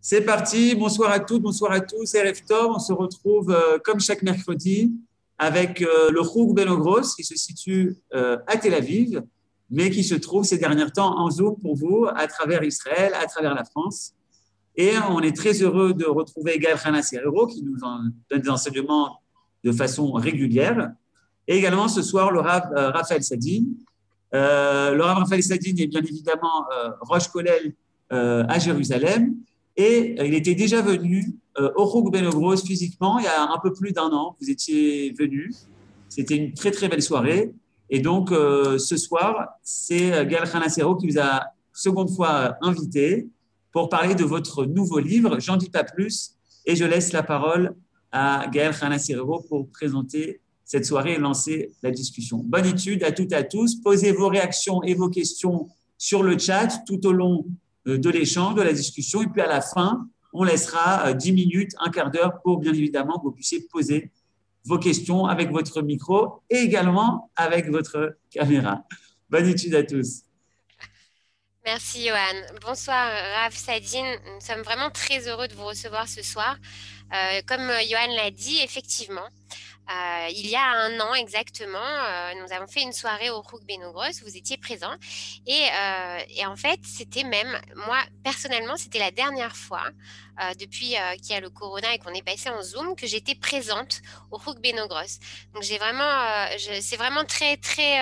C'est parti, bonsoir à toutes, bonsoir à tous. Erev Tov, on se retrouve comme chaque mercredi avec le Choug Benogros qui se situe à Tel Aviv, mais qui se trouve ces derniers temps en Zoom pour vous à travers Israël, à travers la France. Et on est très heureux de retrouver Gaël Serero qui nous donne des enseignements de façon régulière. Et également ce soir, le Rav Raphaël Sadine. Le Rav Raphaël Sadine est bien évidemment Rosh Kollel à Jérusalem. Et il était déjà venu au Choug Benogros physiquement il y a un peu plus d'un an. Vous étiez venu. C'était une très, très belle soirée. Et donc, ce soir, c'est Gaël Serero qui vous a seconde fois invité pour parler de votre nouveau livre. J'en dis pas plus et je laisse la parole à Gaël Serero pour présenter cette soirée et lancer la discussion. Bonne étude à toutes et à tous. Posez vos réactions et vos questions sur le chat tout au long de l'échange, de la discussion. Et puis à la fin, on laissera 10 minutes, un quart d'heure pour bien évidemment que vous puissiez poser vos questions avec votre micro et également avec votre caméra. Bonne étude à tous. Merci Johan. Bonsoir Rav Sadine. Nous sommes vraiment très heureux de vous recevoir ce soir. Comme Johan l'a dit, effectivement, il y a un an exactement, nous avons fait une soirée au Choug Benogros, vous étiez présents et en fait c'était même, moi personnellement c'était la dernière fois depuis qu'il y a le corona et qu'on est passé en Zoom que j'étais présente au Choug Benogros. Donc j'ai vraiment, c'est vraiment très très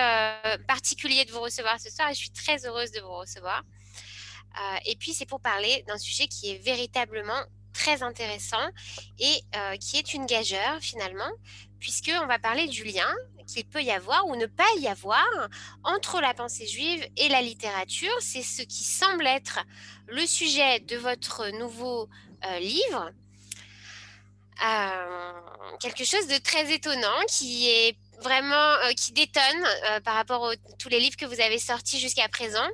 particulier de vous recevoir ce soir et je suis très heureuse de vous recevoir. Et puis c'est pour parler d'un sujet qui est véritablement très intéressant et qui est une gageure finalement, puisqu'on va parler du lien qu'il peut y avoir ou ne pas y avoir entre la pensée juive et la littérature. C'est ce qui semble être le sujet de votre nouveau livre. Quelque chose de très étonnant qui est vraiment qui détonne par rapport à tous les livres que vous avez sortis jusqu'à présent.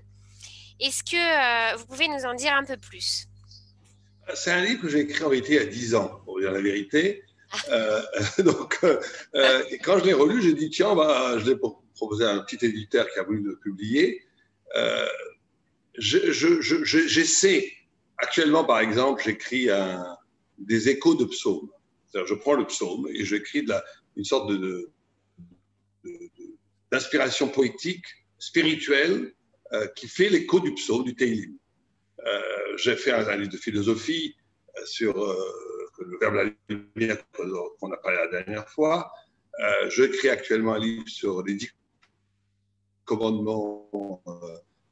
Est-ce que vous pouvez nous en dire un peu plus? C'est un livre que j'ai écrit en réalité il y a 10 ans, pour dire la vérité. Donc, quand je l'ai relu, j'ai dit, tiens, je l'ai proposé à un petit éditeur qui a voulu le publier. J'essaie, actuellement par exemple, j'écris des échos de psaumes. C'est-à-dire, je prends le psaume et j'écris une sorte d'inspiration poétique, spirituelle, qui fait l'écho du psaume, du Teilim. J'ai fait un livre de philosophie sur le verbe la lumière qu'on a parlé la dernière fois. J'écris actuellement un livre sur les 10 commandements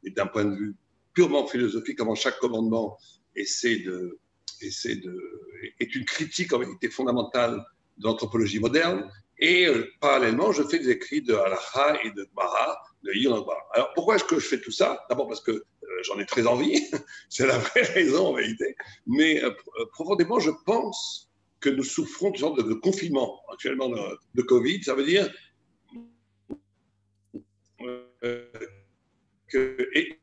et d'un point de vue purement philosophique, comment chaque commandement est une critique en vérité fondamentale de l'anthropologie moderne. Et parallèlement, je fais des écrits de Halacha et de Gemara, de Yom. Alors pourquoi est-ce que je fais tout ça? D'abord parce que j'en ai très envie, c'est la vraie raison en vérité, mais profondément, je pense que nous souffrons d'une sorte de confinement actuellement de Covid. Ça veut dire et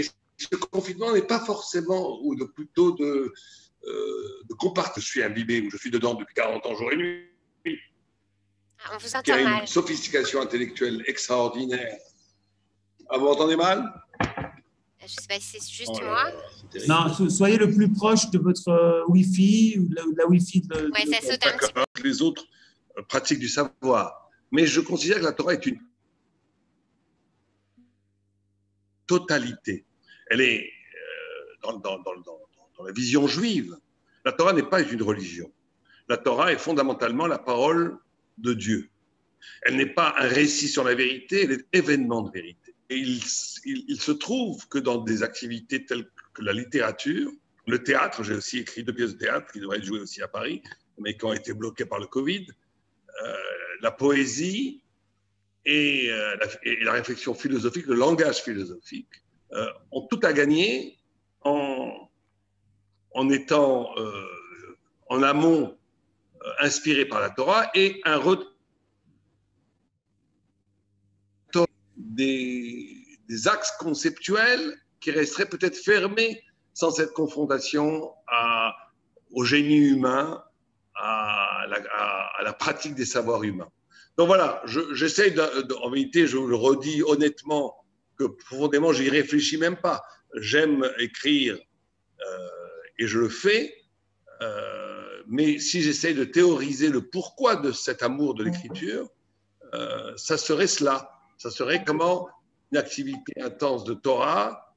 ce confinement n'est pas forcément, ou plutôt de compartir. Je suis imbibé, ou je suis dedans depuis 40 ans, jour et nuit. On vous entend qui a mal. Une sophistication intellectuelle extraordinaire. Ah, vous m'entendez mal? Je ne sais pas si c'est juste moi. Non, soyez le plus proche de votre Wi-Fi ou de la Wi-Fi de. Oui, ça saute un petit peu. Les autres pratiques du savoir. Mais je considère que la Torah est une totalité. Elle est dans la vision juive. La Torah n'est pas une religion. La Torah est fondamentalement la parole de Dieu. Elle n'est pas un récit sur la vérité, elle est événement de vérité. Et il se trouve que dans des activités telles que la littérature, le théâtre, j'ai aussi écrit 2 pièces de théâtre qui devraient être jouées aussi à Paris, mais qui ont été bloquées par le Covid, la poésie et la réflexion philosophique, le langage philosophique, ont tout à gagner en étant en amont inspiré par la Torah et un retour des axes conceptuels qui resteraient peut-être fermés sans cette confrontation au génie humain, à la pratique des savoirs humains. Donc voilà, j'essaie, en vérité, je le redis honnêtement, que profondément, j'y réfléchis même pas. J'aime écrire Et je le fais, mais si j'essaye de théoriser le pourquoi de cet amour de l'écriture, ça serait cela. Ça serait comment une activité intense de Torah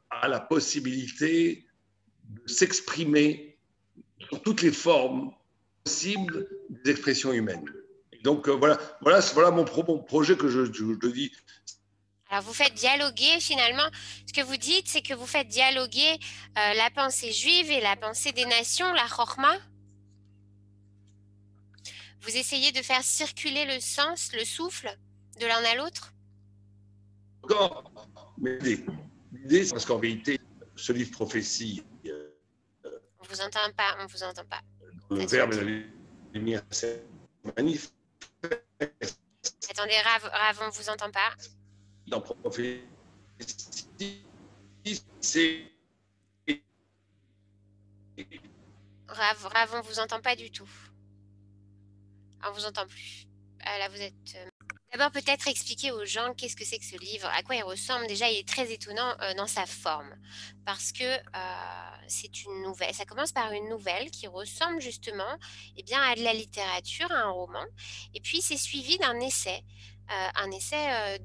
a la possibilité de s'exprimer sur toutes les formes possibles des expressions humaines. Et donc voilà mon projet que je dis. Alors, vous faites dialoguer, finalement, ce que vous dites, c'est que vous faites dialoguer la pensée juive et la pensée des nations, la chorma. Vous essayez de faire circuler le sens, le souffle, de l'un à l'autre. Mais l'idée, c'est parce qu'en vérité, ce livre prophétie, on vous entend pas, on vous entend pas. Le verbe et la lumière, c'est magnifique. Attendez, Rav, on vous entend pas. Dans prophétie, c'est Rav, on vous entend pas du tout. On vous entend plus. Là, vous êtes. D'abord, peut-être expliquer aux gens qu'est-ce que c'est que ce livre, à quoi il ressemble. Déjà, il est très étonnant dans sa forme, parce que c'est une nouvelle. Ça commence par une nouvelle qui ressemble justement à de la littérature, à un roman. Et puis, c'est suivi d'un essai. Un essai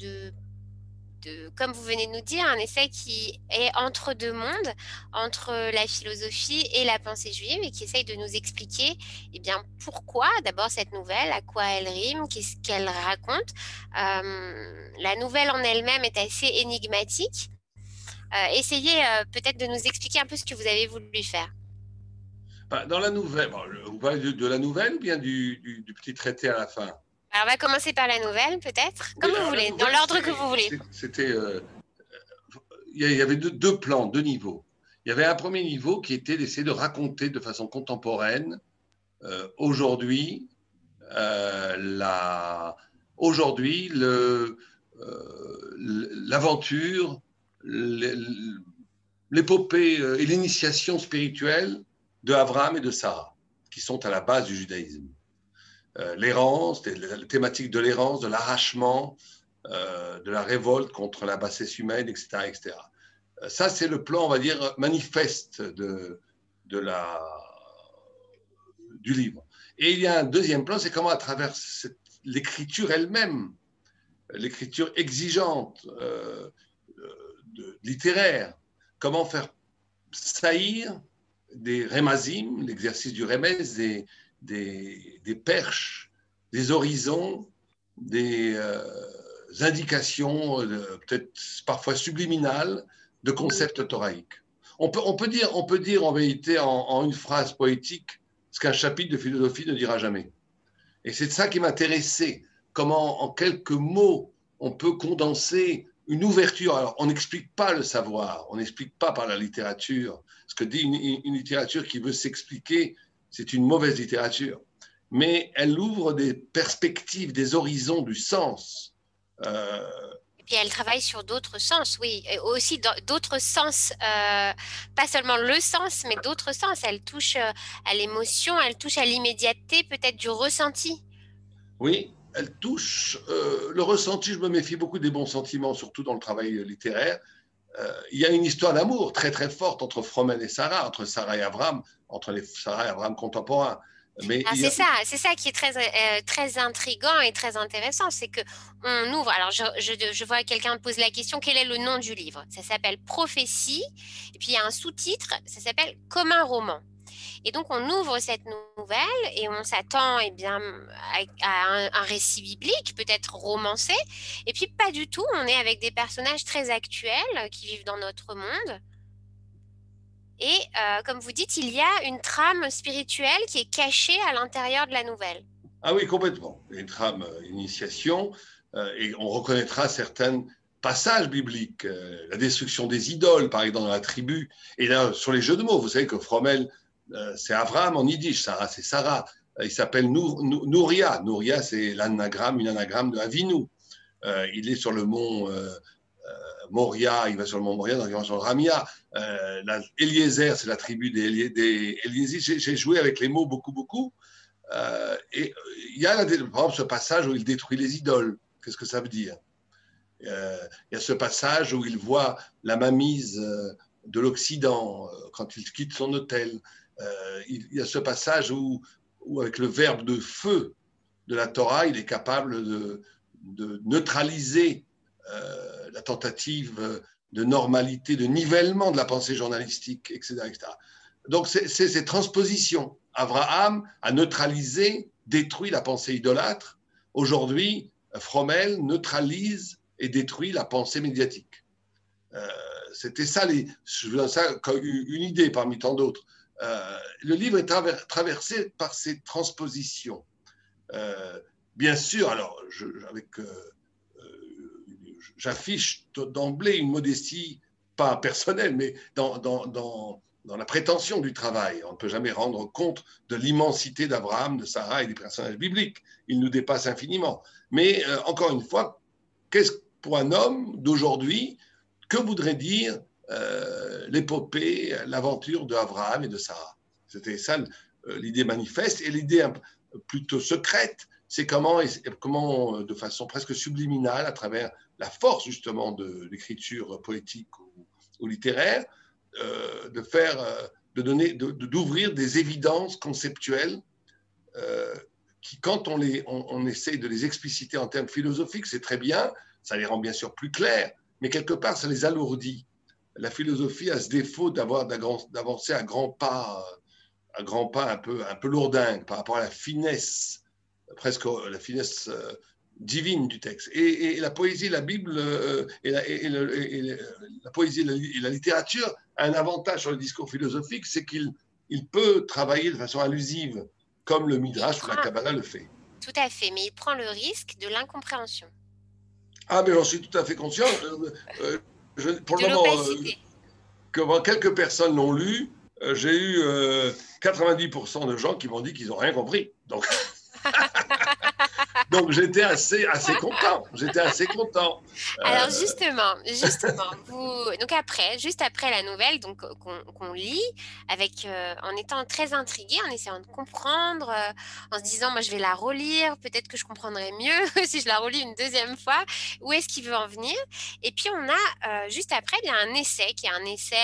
comme vous venez de nous dire, un essai qui est entre deux mondes, entre la philosophie et la pensée juive, et qui essaye de nous expliquer pourquoi d'abord cette nouvelle, à quoi elle rime, qu'est-ce qu'elle raconte. La nouvelle en elle-même est assez énigmatique. Essayez peut-être de nous expliquer un peu ce que vous avez voulu faire. Dans la nouvelle, vous parlez de la nouvelle ou bien du petit traité à la fin? Alors, on va commencer par la nouvelle, peut-être, comme vous voulez, dans l'ordre que vous voulez. Il y avait deux plans, deux niveaux. Il y avait un premier niveau qui était d'essayer de raconter de façon contemporaine aujourd'hui l'aventure, l'épopée et l'initiation spirituelle de Abraham et de Sarah, qui sont à la base du judaïsme. L'errance, la thématique de l'errance, de l'arrachement, de la révolte contre la bassesse humaine, etc., etc. Ça, c'est le plan, on va dire, manifeste du livre. Et il y a un deuxième plan, c'est comment, à travers l'écriture elle-même, l'écriture exigeante, littéraire, comment faire saillir des remazim, l'exercice du remez, des perches, des horizons, des indications, peut-être parfois subliminales, de concepts thoraïques. On peut dire en vérité, en une phrase poétique, ce qu'un chapitre de philosophie ne dira jamais. Et c'est de ça qui m'intéressait, comment, en quelques mots, on peut condenser une ouverture. Alors, on n'explique pas le savoir, on n'explique pas par la littérature. Ce que dit une littérature qui veut s'expliquer, c'est une mauvaise littérature. Mais elle ouvre des perspectives, des horizons du sens. Et puis elle travaille sur d'autres sens, oui, et aussi d'autres sens, pas seulement le sens, mais d'autres sens. Elle touche à l'émotion, elle touche à l'immédiateté, peut-être du ressenti. Oui, elle touche le ressenti. Je me méfie beaucoup des bons sentiments, surtout dans le travail littéraire. Il y a une histoire d'amour très très forte entre Frommel et Sarah, entre Sarah et Abraham, entre les Sarah et Abraham contemporains. Mais c'est ça qui est très intriguant et très intéressant, c'est que on ouvre. Alors je vois quelqu'un pose la question, quel est le nom du livre? Ça s'appelle Prophétie, et puis il y a un sous-titre, ça s'appelle Comme un roman. Et donc on ouvre cette nouvelle et on s'attend à un récit biblique, peut-être romancé, et puis pas du tout. On est avec des personnages très actuels qui vivent dans notre monde. Et comme vous dites, il y a une trame spirituelle qui est cachée à l'intérieur de la nouvelle. Ah oui, complètement. Une trame initiation, et on reconnaîtra certains passages bibliques. La destruction des idoles, par exemple, dans la tribu. Et là, sur les jeux de mots, vous savez que Frommel, c'est Abraham en yiddish, Sarah, c'est Sarah. Il s'appelle Nouria. Nouria, c'est une anagramme de Avinu. Il est sur le mont Moria, il va sur le mont Moria, donc il va sur le Ramia. Eliezer, c'est la tribu des Eliezer. J'ai joué avec les mots beaucoup. Et il y a par exemple ce passage où il détruit les idoles. Qu'est-ce que ça veut dire? Il y a ce passage où il voit la mamise de l'Occident, quand il quitte son hôtel. Il y a ce passage où avec le verbe de feu de la Torah, il est capable de neutraliser la tentative de normalité, de nivellement de la pensée journalistique, etc. etc. Donc, c'est ces transpositions. Abraham a neutralisé, détruit la pensée idolâtre. Aujourd'hui, Frommel neutralise et détruit la pensée médiatique. C'était ça, je veux dire ça comme une idée parmi tant d'autres. Le livre est traversé par ces transpositions. Bien sûr, alors, j'affiche d'emblée une modestie, pas personnelle, mais dans la prétention du travail. On ne peut jamais rendre compte de l'immensité d'Abraham, de Sarah et des personnages bibliques. Ils nous dépassent infiniment. Mais encore une fois, qu'est-ce pour un homme d'aujourd'hui, que voudrait dire l'épopée, l'aventure d'Abraham et de Sarah? C'était ça l'idée manifeste. Et l'idée plutôt secrète, c'est comment, de façon presque subliminale, à travers la force justement de l'écriture poétique ou littéraire, d'ouvrir des évidences conceptuelles qui, quand on essaie de les expliciter en termes philosophiques, c'est très bien, ça les rend bien sûr plus clairs, mais quelque part, ça les alourdit. La philosophie a ce défaut d'avancer à grands pas un peu lourdingue par rapport à la finesse, presque la finesse divine du texte. Et la poésie, la Bible, la poésie et la littérature a un avantage sur le discours philosophique, c'est qu'il peut travailler de façon allusive, comme le Midrash ou la Kabbalah le fait. Tout à fait, mais il prend le risque de l'incompréhension. Ah, mais j'en suis tout à fait conscient. Pour le moment, quelques personnes l'ont lu, j'ai eu 90% de gens qui m'ont dit qu'ils n'ont rien compris. Donc j'étais assez content. Alors justement, donc juste après la nouvelle, donc qu'on lit, en étant très intrigué, en essayant de comprendre, en se disant, moi je vais la relire, peut-être que je comprendrai mieux si je la relis une deuxième fois. Où est-ce qu'il veut en venir? Et puis on a juste après, il y a un essai qui est un essai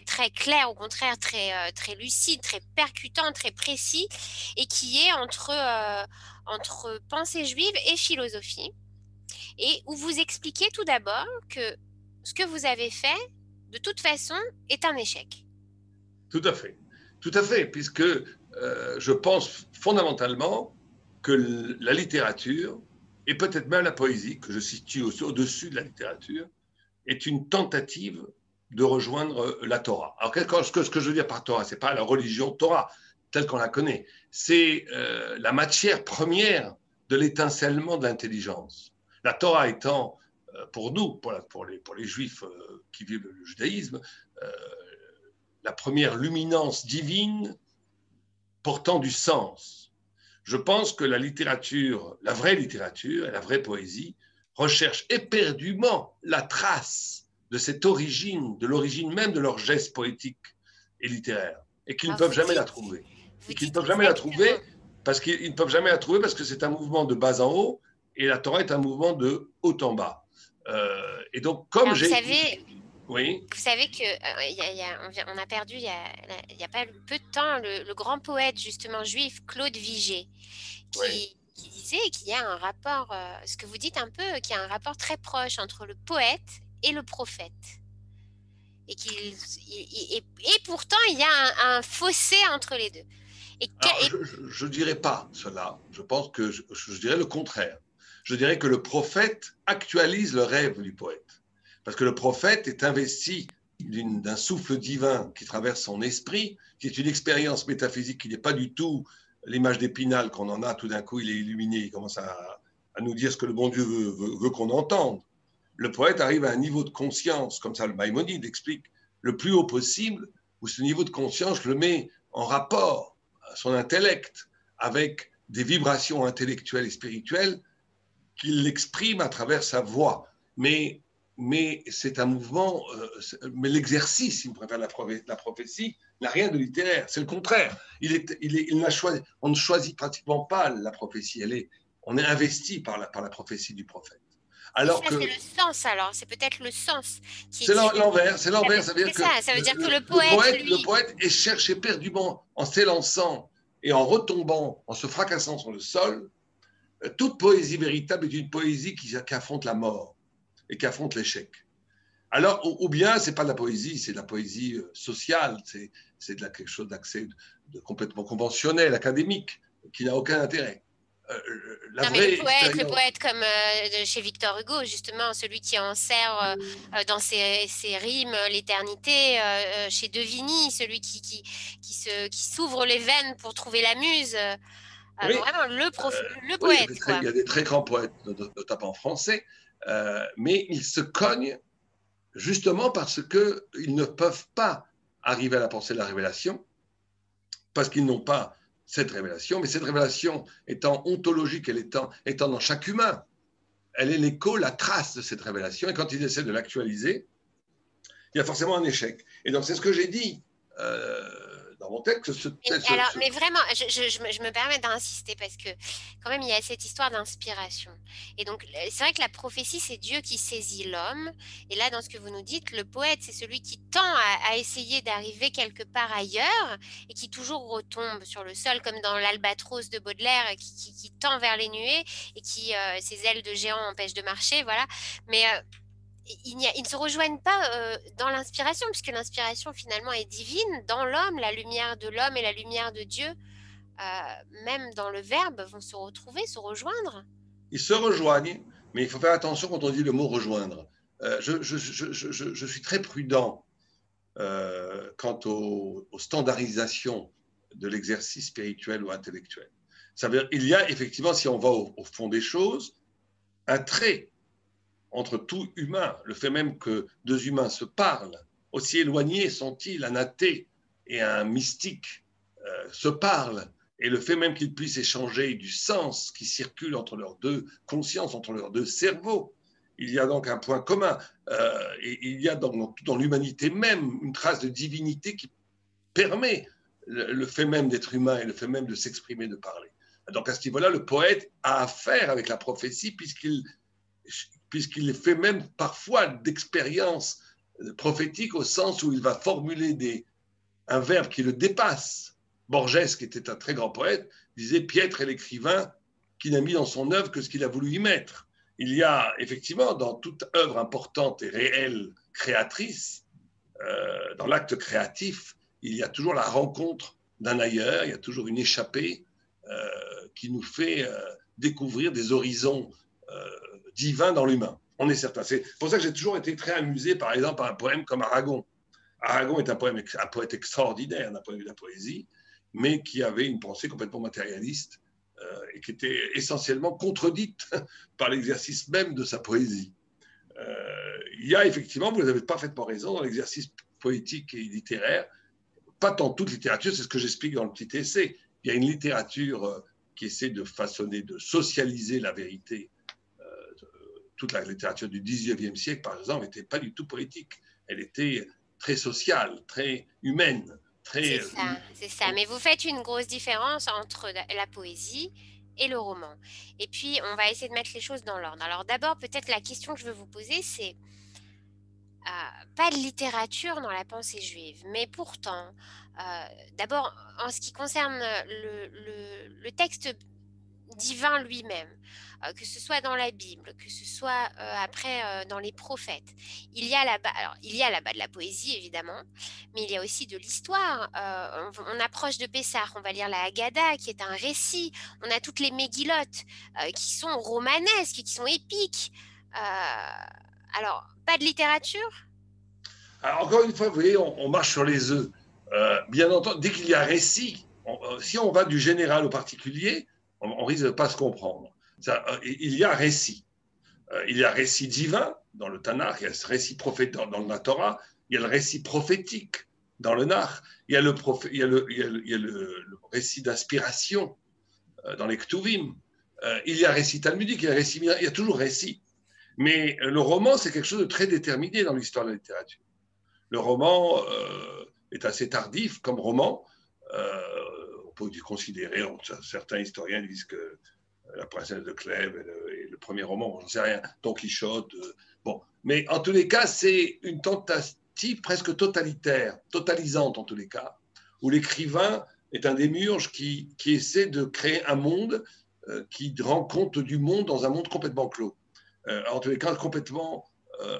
très clair, au contraire très lucide, très percutant, très précis, et qui est entre pensée juive et philosophie, et où vous expliquez tout d'abord que ce que vous avez fait, de toute façon, est un échec. Tout à fait, puisque je pense fondamentalement que la littérature, et peut-être même la poésie, que je situe au-dessus de la littérature, est une tentative de rejoindre la Torah. Alors, ce que je veux dire par Torah, ce n'est pas la religion Torah, telle qu'on la connaît, c'est la matière première de l'étincellement de l'intelligence. La Torah étant, pour nous, pour les Juifs qui vivent le judaïsme, la première luminance divine portant du sens. Je pense que la littérature, la vraie littérature et la vraie poésie recherchent éperdument la trace de cette origine, de l'origine même de leurs gestes poétiques et littéraires, et qu'ils ne peuvent jamais la trouver. Ils ne peuvent jamais la trouver parce que c'est un mouvement de bas en haut et la Torah est un mouvement de haut en bas. Et donc, comme oui. Vous savez que on a perdu il y a pas peu de temps le grand poète justement juif Claude Vigée qui disait qu'il y a un rapport, ce que vous dites un peu, qu'il y a un rapport très proche entre le poète et le prophète. Et pourtant, il y a un fossé entre les deux. Je ne dirais pas cela. Je pense que je dirais le contraire. Je dirais que le prophète actualise le rêve du poète. Parce que le prophète est investi d'un souffle divin qui traverse son esprit, qui est une expérience métaphysique qui n'est pas du tout l'image d'Épinal qu'on en a, tout d'un coup il est illuminé, il commence à nous dire ce que le bon Dieu veut qu'on entende. Le poète arrive à un niveau de conscience, comme ça le Maïmonide explique, le plus haut possible, où ce niveau de conscience le met en rapport à son intellect avec des vibrations intellectuelles et spirituelles qu'il exprime à travers sa voix. Mais c'est un mouvement, mais l'exercice, si vous préférez la prophétie, n'a rien de littéraire, c'est le contraire. On ne choisit pratiquement pas la prophétie, on est investi par la prophétie du prophète. Alors ça, que c'est le sens, alors. C'est peut-être le sens qui est c'est différent. l'envers, c'est l'envers. Ça veut dire que Ça veut dire que le le poète, poète est cherché éperdument en s'élançant et en retombant, en se fracassant sur le sol. Toute poésie véritable est une poésie qui affronte la mort et qui affronte l'échec. Alors, ou bien, c'est pas de la poésie, c'est de la poésie sociale, c'est quelque chose d'accès de complètement conventionnel, académique, qui n'a aucun intérêt. La non, mais vraie expérience. le poète comme chez Victor Hugo, justement, celui qui enserre dans ses rimes l'éternité, chez De Vigny, celui qui s'ouvre les veines pour trouver la muse, Oui, vraiment le oui, poète, quoi. il y a des très grands poètes, notamment en français, mais ils se cognent justement parce qu'ils ne peuvent pas arriver à la pensée de la révélation, parce qu'ils n'ont pas cette révélation, mais cette révélation étant ontologique, étant dans chaque humain, elle est l'écho, la trace de cette révélation, et quand ils essaient de l'actualiser, il y a forcément un échec. Et donc c'est ce que j'ai dit dans mon texte. Mais vraiment, je me permets d'insister parce que quand même, il y a cette histoire d'inspiration. Et donc, c'est vrai que la prophétie, c'est Dieu qui saisit l'homme. Et là, dans ce que vous nous dites, le poète, c'est celui qui tend à essayer d'arriver quelque part ailleurs et qui toujours retombe sur le sol, comme dans l'Albatros de Baudelaire, qui tend vers les nuées et qui, ses ailes de géant empêchent de marcher, voilà. Mais ils ne se rejoignent pas dans l'inspiration, puisque l'inspiration finalement est divine. Dans l'homme, la lumière de l'homme et la lumière de Dieu, même dans le verbe, vont se retrouver, se rejoindre. Ils se rejoignent, mais il faut faire attention quand on dit le mot rejoindre. Je suis très prudent quant aux standardisations de l'exercice spirituel ou intellectuel. Ça veut dire, il y a effectivement, si on va au fond des choses, un trait entre tout humain, le fait même que deux humains se parlent, aussi éloignés sont-ils, un athée et un mystique se parlent, et le fait même qu'ils puissent échanger du sens qui circule entre leurs deux consciences, entre leurs deux cerveaux, il y a donc un point commun, et il y a dans l'humanité même une trace de divinité qui permet le fait même d'être humain et le fait même de s'exprimer, de parler. Donc à ce niveau-là, le poète a affaire avec la prophétie puisqu'il fait même parfois d'expériences prophétiques au sens où il va formuler un verbe qui le dépasse. Borges, qui était un très grand poète, disait « Piètre est l'écrivain qui n'a mis dans son œuvre que ce qu'il a voulu y mettre ». Il y a effectivement dans toute œuvre importante et réelle créatrice, dans l'acte créatif, il y a toujours la rencontre d'un ailleurs, il y a toujours une échappée qui nous fait découvrir des horizons divins dans l'humain. On est certain. C'est pour ça que j'ai toujours été très amusé, par exemple, par un poème comme Aragon. Aragon est un poète extraordinaire d'un point de vue de la poésie, mais qui avait une pensée complètement matérialiste et qui était essentiellement contredite par l'exercice même de sa poésie. Il y a effectivement, vous avez parfaitement raison, dans l'exercice poétique et littéraire, pas tant toute littérature, c'est ce que j'explique dans le petit essai. Il y a une littérature qui essaie de façonner, de socialiser la vérité. Toute la littérature du XIXe siècle, par exemple, n'était pas du tout poétique. Elle était très sociale, très humaine. C'est ça. Mais vous faites une grosse différence entre la poésie et le roman. Et puis, on va essayer de mettre les choses dans l'ordre. Alors d'abord, peut-être la question que je veux vous poser, c'est pas de littérature dans la pensée juive, mais pourtant, d'abord, en ce qui concerne le texte divin lui-même, que ce soit dans la Bible, que ce soit après dans les prophètes. Il y a là-bas de la poésie, évidemment, mais il y a aussi de l'histoire. On approche de Pessah, on va lire la Haggadah, qui est un récit. On a toutes les mégillotes qui sont romanesques, qui sont épiques. Alors, pas de littérature? Alors, encore une fois, vous voyez, on marche sur les œufs. Bien entendu, dès qu'il y a récit, si on va du général au particulier, on risque de ne pas se comprendre. Il y a récit. Il y a récit divin dans le Tanakh, il y a ce récit prophétique dans la Torah, il y a le récit prophétique dans le Nach, il y a le récit d'inspiration dans les Ktuvim, il y a récit talmudique, il y a toujours récit. Mais le roman, c'est quelque chose de très déterminé dans l'histoire de la littérature. Le roman est assez tardif comme roman. On peut considérer, certains historiens disent que La princesse de Clèves et le premier roman, j'en sais rien, Don Quichotte. Bon. Mais en tous les cas, c'est une tentative presque totalitaire, totalisante en tous les cas, où l'écrivain est un démiurge qui essaie de créer un monde qui rend compte du monde dans un monde complètement clos. En tous les cas, complètement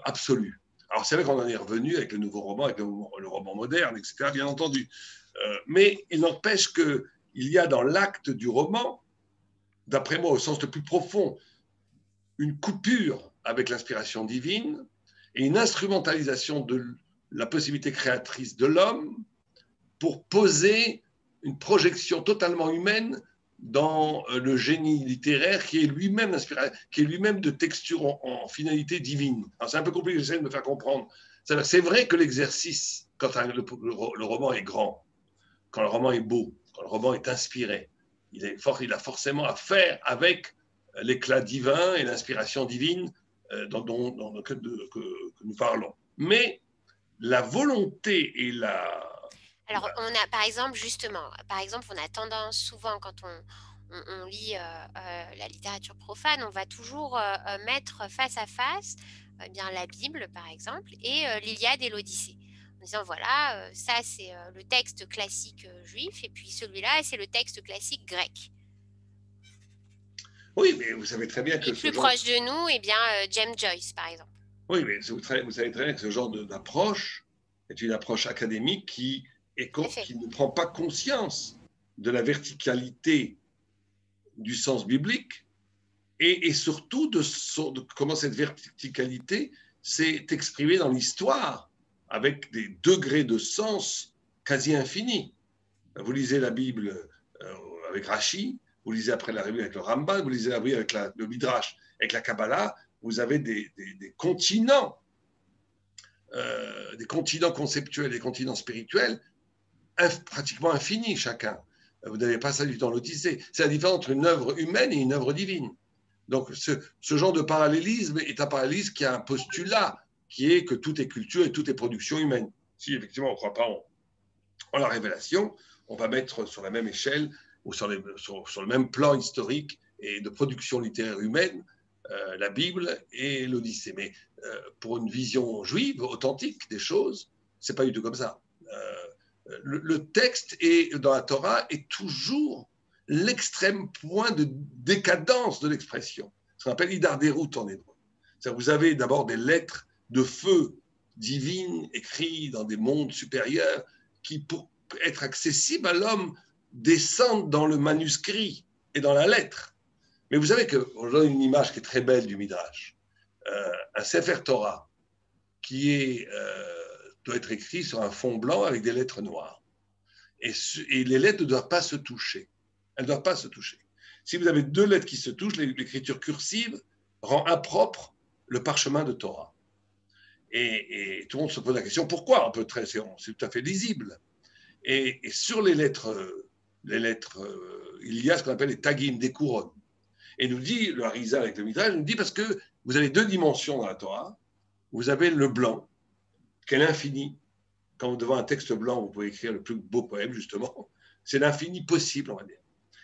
absolu. Alors, c'est vrai qu'on en est revenu avec le nouveau roman, avec le roman moderne, etc., bien entendu. Mais il n'empêche qu'il y a dans l'acte du roman, d'après moi, au sens le plus profond, une coupure avec l'inspiration divine et une instrumentalisation de la possibilité créatrice de l'homme pour poser une projection totalement humaine dans le génie littéraire qui est lui-même inspiré, qui est lui-même de texture en finalité divine. Alors c'est un peu compliqué, j'essaie de me faire comprendre. C'est vrai que l'exercice, quand le roman est grand, quand le roman est beau, quand le roman est inspiré, il a forcément à faire avec l'éclat divin et l'inspiration divine que nous parlons. Mais la volonté et Alors, on a, par exemple, on a tendance souvent, quand on lit la littérature profane, on va toujours mettre face à face eh bien, la Bible, par exemple, et l'Iliade et l'Odyssée. En disant, voilà, ça c'est le texte classique juif, et puis celui-là, c'est le texte classique grec. Oui, mais vous savez très bien que et plus proche de nous, eh bien, James Joyce, par exemple. Oui, mais vous savez très bien que ce genre d'approche est une approche académique qui ne prend pas conscience de la verticalité du sens biblique et surtout de comment cette verticalité s'est exprimée dans l'histoire avec des degrés de sens quasi infinis. Vous lisez la Bible avec Rashi, vous lisez après la Bible avec le Ramban, vous lisez la Bible avec le Midrash, avec la Kabbalah, vous avez des continents, des continents conceptuels, des continents spirituels pratiquement infinis chacun. Vous n'avez pas ça du tout dans l'Odyssée. C'est la différence entre une œuvre humaine et une œuvre divine. Donc ce genre de parallélisme est un parallélisme qui a un postulat qui est que tout est culture et tout est production humaine. Si effectivement on ne croit pas en la révélation, on va mettre sur la même échelle ou sur le même plan historique et de production littéraire humaine la Bible et l'Odyssée. Mais pour une vision juive, authentique des choses, ce n'est pas du tout comme ça. Le texte dans la Torah est toujours l'extrême point de décadence de l'expression. Ce qu'on appelle Hidarderut en hébreu. Vous avez d'abord des lettres de feu divines écrites dans des mondes supérieurs qui, pour être accessibles à l'homme, descendent dans le manuscrit et dans la lettre. Mais vous savez que, on donne une image qui est très belle du Midrash. Un Sefer Torah qui doit être écrit sur un fond blanc avec des lettres noires. Et les lettres ne doivent pas se toucher. Elles ne doivent pas se toucher. Si vous avez deux lettres qui se touchent, l'écriture cursive rend impropre le parchemin de Torah. Et tout le monde se pose la question, pourquoi c'est tout à fait lisible. Et sur les lettres, il y a ce qu'on appelle les tagim, des couronnes. Et nous dit, le Harizal avec le Midrash, nous dit parce que vous avez deux dimensions dans la Torah. Vous avez le blanc, qui est l'infini. Quand vous devant un texte blanc, vous pouvez écrire le plus beau poème, justement. C'est l'infini possible, on va dire.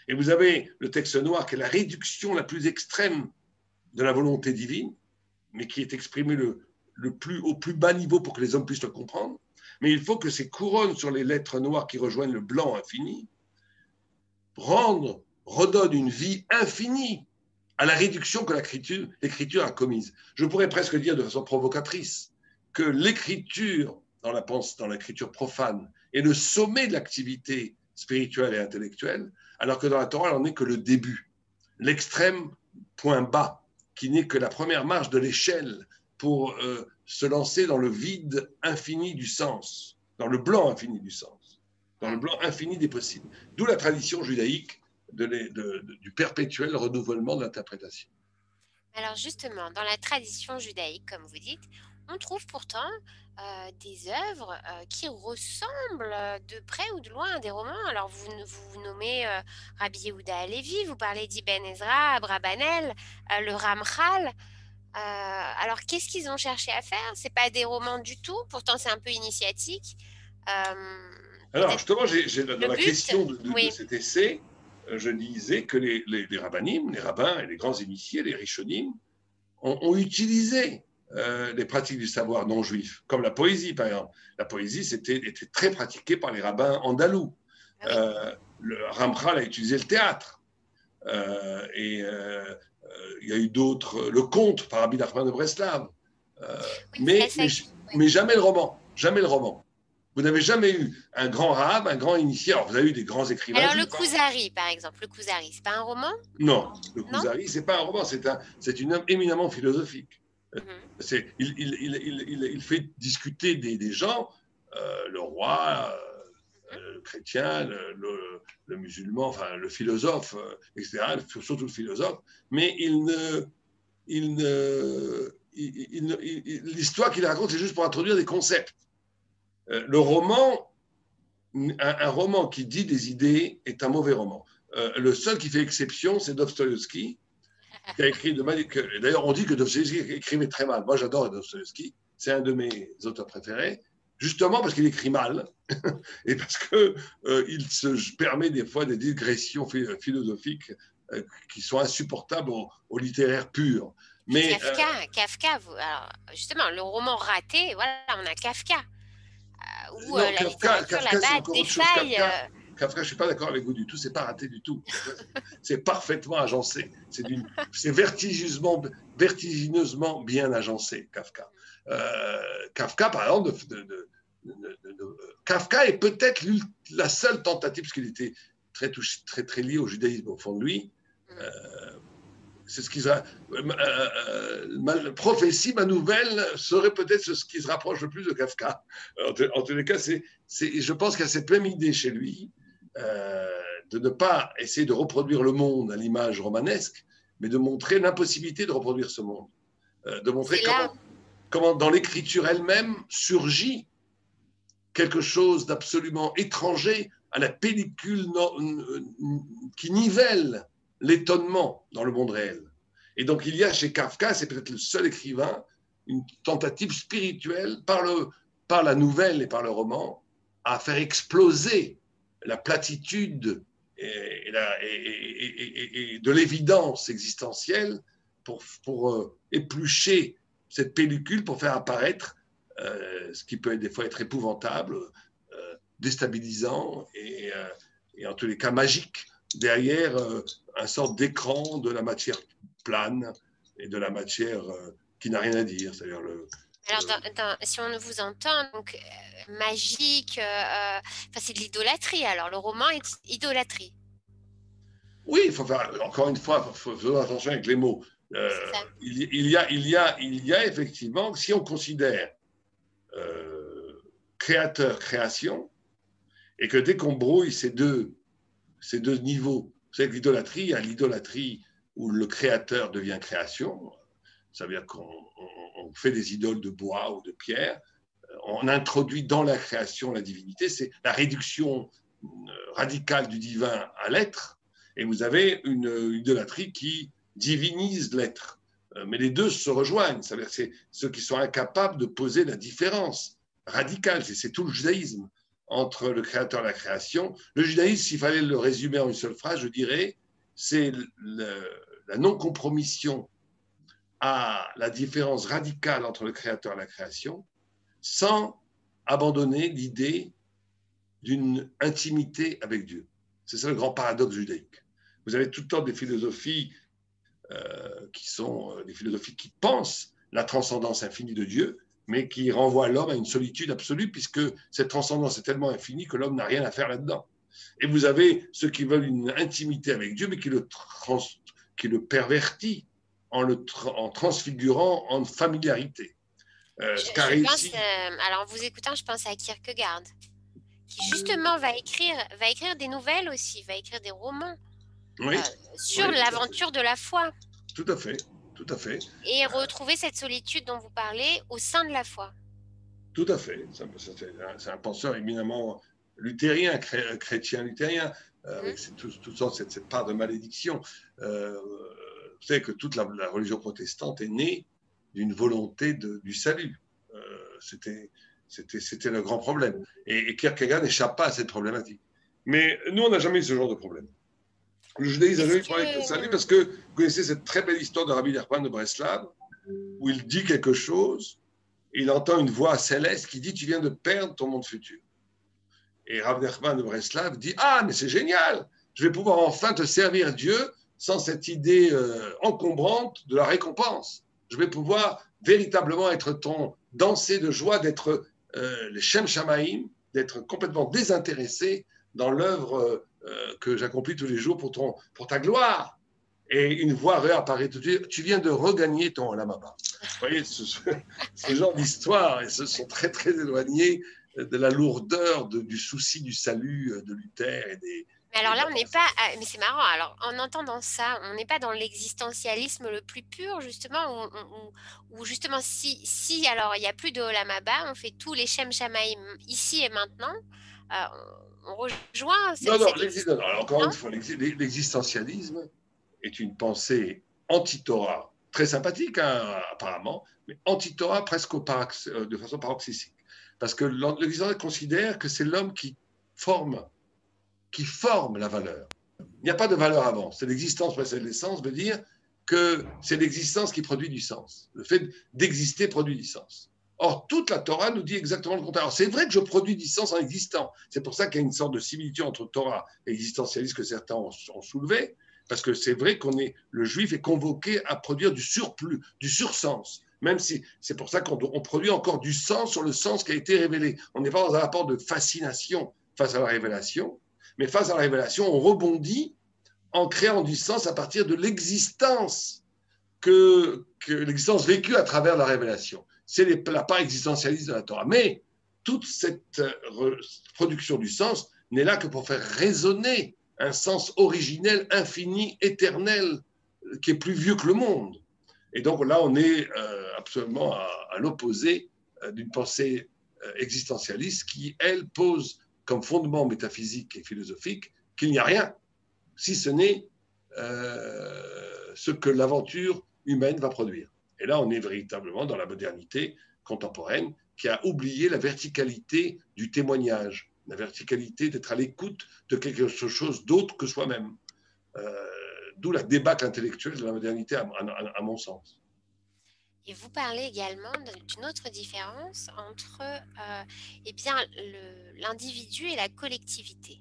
Et vous avez le texte noir, qui est la réduction la plus extrême de la volonté divine, mais qui est exprimé au plus bas niveau pour que les hommes puissent le comprendre. Mais il faut que ces couronnes sur les lettres noires qui rejoignent le blanc infini redonnent une vie infinie à la réduction que l'écriture a commise. Je pourrais presque dire de façon provocatrice que l'écriture dans l'écriture profane est le sommet de l'activité spirituelle et intellectuelle, alors que dans la Torah, elle n'en est que le début, l'extrême point bas, qui n'est que la première marche de l'échelle pour se lancer dans le vide infini du sens, dans le blanc infini du sens, dans le blanc infini des possibles. D'où la tradition judaïque du perpétuel renouvellement de l'interprétation. Alors justement, dans la tradition judaïque, comme vous dites, on trouve pourtant des œuvres qui ressemblent de près ou de loin à des romans. Alors vous nommez Rabbi Yehuda Halevi, vous parlez d'Ibn Ezra, Abrabanel, le Ramchal. Alors qu'est-ce qu'ils ont cherché à faire? C'est pas des romans du tout, pourtant c'est un peu initiatique. Alors justement, dans la question de cet essai, je disais que les rabbinim, les rabbins et les grands initiés, les rishonim, ont utilisé les pratiques du savoir non juif, comme la poésie, par exemple. La poésie était très pratiquée par les rabbins andalous. Le Ramchal a utilisé le théâtre. Il y a eu d'autres, le conte par Rabbi Nachman de Breslav. Mais jamais le roman. Jamais le roman. Vous n'avez jamais eu un grand rab, un grand initié. Alors, vous avez eu des grands écrivains. Alors, le Kuzari, par exemple. Le Kuzari, c'est pas un roman? Non, le Kuzari, c'est pas un roman. C'est une œuvre éminemment philosophique. Il fait discuter des gens, le roi, le chrétien, le musulman, enfin le philosophe, etc., surtout le philosophe, mais l'histoire qu'il raconte, c'est juste pour introduire des concepts. Le roman, un roman qui dit des idées est un mauvais roman. Le seul qui fait exception, c'est Dostoïevski, qui a écrit de mal. D'ailleurs, on dit que Dostoïevski écrivait très mal. Moi, j'adore Dostoïevski. C'est un de mes auteurs préférés, justement parce qu'il écrit mal et parce qu'il se permet des fois des digressions philosophiques qui sont insupportables au littéraire pur. Mais Kafka, alors, justement, le roman raté, voilà, on a Kafka. Où la littérature là-bas défaille. Kafka, je ne suis pas d'accord avec vous du tout, c'est pas raté du tout. C'est parfaitement agencé. C'est vertigineusement bien agencé, Kafka. Kafka, par exemple, Kafka est peut-être la seule tentative, parce qu'il était très lié au judaïsme au fond de lui. C'est ce qui ma prophétie, ma nouvelle serait peut-être ce qui se rapproche le plus de Kafka. En tous les cas, je pense qu'il y a cette même idée chez lui de ne pas essayer de reproduire le monde à l'image romanesque, mais de montrer l'impossibilité de reproduire ce monde. De montrer comment dans l'écriture elle-même surgit quelque chose d'absolument étranger à la pellicule qui nivelle l'étonnement dans le monde réel. Et donc, il y a chez Kafka, c'est peut-être le seul écrivain, une tentative spirituelle par la nouvelle et par le roman à faire exploser la platitude et de l'évidence existentielle pour éplucher cette pellicule, pour faire apparaître ce qui peut des fois être épouvantable, déstabilisant et en tous les cas magique, derrière un sorte d'écran de la matière plane et de la matière qui n'a rien à dire. C'est-à-dire alors, si on vous entend, donc magique, c'est de l'idolâtrie. Alors, le roman est idolâtrie. Oui, il faut faire, encore une fois, il faut faire attention avec les mots. Il y a effectivement, si on considère créateur-création, et que dès qu'on brouille ces deux niveaux, c'est que l'idolâtrie, il y a l'idolâtrie où le créateur devient création, ça veut dire qu'on fait des idoles de bois ou de pierre, on introduit dans la création la divinité, c'est la réduction radicale du divin à l'être, et vous avez une idolâtrie qui divinise l'être. Mais les deux se rejoignent, ça veut dire que c'est ceux qui sont incapables de poser la différence radicale, c'est tout le judaïsme entre le créateur et la création. Le judaïsme, s'il fallait le résumer en une seule phrase, je dirais, c'est la non-compromission à la différence radicale entre le créateur et la création, sans abandonner l'idée d'une intimité avec Dieu. C'est ça le grand paradoxe judaïque. Vous avez tout le temps des philosophies qui sont des philosophies qui pensent la transcendance infinie de Dieu, mais qui renvoient l'homme à une solitude absolue, puisque cette transcendance est tellement infinie que l'homme n'a rien à faire là-dedans. Et vous avez ceux qui veulent une intimité avec Dieu, mais qui le pervertit en transfigurant en familiarité. Alors, en vous écoutant, je pense à Kierkegaard, qui justement va écrire des nouvelles aussi, va écrire des romans sur l'aventure de la foi. Tout à fait, tout à fait. Et retrouver cette solitude dont vous parlez au sein de la foi. Tout à fait. C'est un penseur éminemment luthérien, chrétien luthérien, avec cette part de malédiction. Vous savez que toute la religion protestante est née d'une volonté du salut. C'était le grand problème. Et Kierkegaard n'échappe pas à cette problématique. Mais nous, on n'a jamais eu ce genre de problème. Le judaïsme n'a jamais parlé de que... salut parce que vous connaissez cette très belle histoire de Rabbi Nachman de Breslav où il dit quelque chose et il entend une voix céleste qui dit « Tu viens de perdre ton monde futur ». Et Rabbi Nachman de Breslav dit « Ah, mais c'est génial, je vais pouvoir enfin te servir Dieu sans cette idée encombrante de la récompense. Je vais pouvoir véritablement être ton danser de joie, d'être les Shem Shamaïm, d'être complètement désintéressé dans l'œuvre que j'accomplis tous les jours pour ta gloire. » Et une voix réapparaît tout de suite. Tu viens de regagner ton Olam Haba. Vous voyez, ce genre d'histoire, et ce sont très, très éloignés de la lourdeur du souci du salut de Luther et des. Mais alors là, on n'est pas. Mais c'est marrant. Alors, en entendant ça, on n'est pas dans l'existentialisme le plus pur, justement, où justement, si alors il n'y a plus de Olam Haba, on fait tous les Shem Shamaïm ici et maintenant. On rejoint Non, encore une fois, l'existentialisme est une pensée anti-Torah, très sympathique apparemment, mais anti-Torah presque de façon paroxystique. Parce que l'existentialisme considère que c'est l'homme qui forme la valeur. Il n'y a pas de valeur avant. C'est l'existence précède l'essence, veut dire que c'est l'existence qui produit du sens. Le fait d'exister produit du sens. Or, toute la Torah nous dit exactement le contraire. Alors, c'est vrai que je produis du sens en existant. C'est pour ça qu'il y a une sorte de similitude entre Torah et existentialisme que certains ont soulevé, parce que c'est vrai le juif est convoqué à produire du surplus, du sursens. Même si c'est pour ça qu'on produit encore du sens sur le sens qui a été révélé. On n'est pas dans un rapport de fascination face à la révélation, mais face à la révélation, on rebondit en créant du sens à partir de l'existence que l'existence vécue à travers la révélation. C'est la part existentialiste de la Torah. Mais toute cette production du sens n'est là que pour faire résonner un sens originel, infini, éternel, qui est plus vieux que le monde. Et donc là, on est absolument à l'opposé d'une pensée existentialiste qui, elle, pose comme fondement métaphysique et philosophique qu'il n'y a rien, si ce n'est ce que l'aventure humaine va produire. Et là, on est véritablement dans la modernité contemporaine qui a oublié la verticalité du témoignage, la verticalité d'être à l'écoute de quelque chose d'autre que soi-même. D'où la débâcle intellectuelle de la modernité, à mon sens. Et vous parlez également d'une autre différence entre l'individu et la collectivité.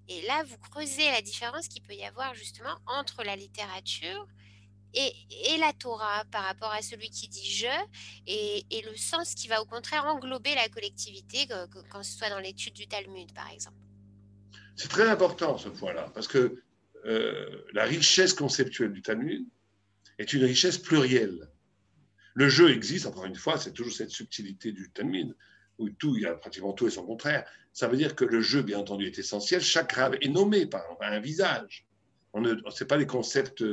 Et là, vous creusez la différence qu'il peut y avoir justement entre la littérature et la Torah par rapport à celui qui dit « je » et le sens qui va au contraire englober la collectivité, quand ce soit dans l'étude du Talmud, par exemple. C'est très important ce point-là, parce que la richesse conceptuelle du Talmud est une richesse plurielle. Le jeu existe, encore une fois, c'est toujours cette subtilité du Talmud, où il y a pratiquement tout et son contraire. Ça veut dire que le jeu, bien entendu, est essentiel. Chaque rave est nommé par un visage. Ce n'est pas des concepts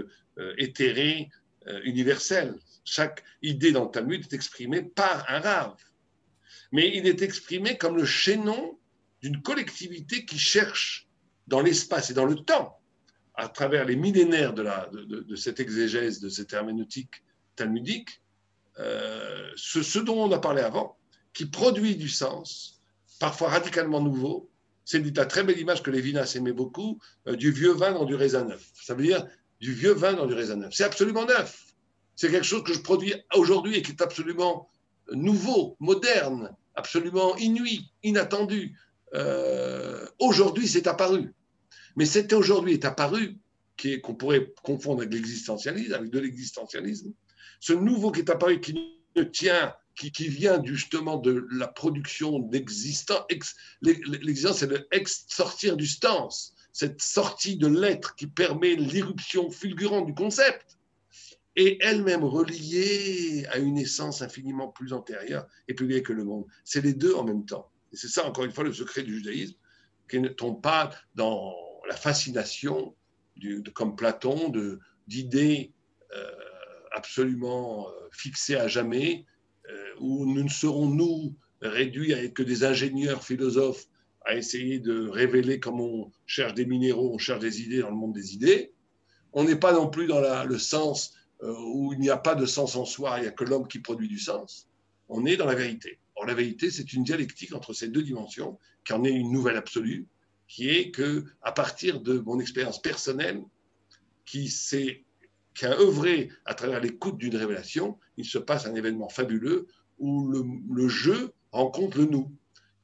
éthérés, universels. Chaque idée dans le Talmud est exprimée par un rave. Mais il est exprimé comme le chaînon d'une collectivité qui cherche dans l'espace et dans le temps, à travers les millénaires de cette exégèse, de cette herméneutique talmudique, ce dont on a parlé avant, qui produit du sens, parfois radicalement nouveau. C'est la très belle image que Lévinas aimait beaucoup, du vieux vin dans du raisin neuf. Ça veut dire du vieux vin dans du raisin neuf. C'est absolument neuf. C'est quelque chose que je produis aujourd'hui et qui est absolument nouveau, moderne, absolument inouï, inattendu. Aujourd'hui, c'est apparu. Mais cet aujourd'hui est apparu, qu'on pourrait confondre avec l'existentialisme, avec de l'existentialisme. Ce nouveau qui est apparu, qui ne tient, qui vient justement de la production d'existence. L'existence, c'est de sortir du stance, cette sortie de l'être qui permet l'irruption fulgurante du concept, et elle-même reliée à une essence infiniment plus antérieure et plus vieille que le monde. C'est les deux en même temps. Et c'est ça, encore une fois, le secret du judaïsme, qui ne tombe pas dans la fascination, comme Platon, d'idées absolument fixées à jamais, où nous ne serons, nous, réduits à être que des ingénieurs philosophes à essayer de révéler comment on cherche des minéraux, on cherche des idées dans le monde des idées. On n'est pas non plus dans le sens où il n'y a pas de sens en soi, il n'y a que l'homme qui produit du sens. On est dans la vérité. Or, la vérité, c'est une dialectique entre ces deux dimensions, qui en est une nouvelle absolue, qui est que, à partir de mon expérience personnelle, qui a œuvré à travers l'écoute d'une révélation, il se passe un événement fabuleux où le jeu rencontre le nous.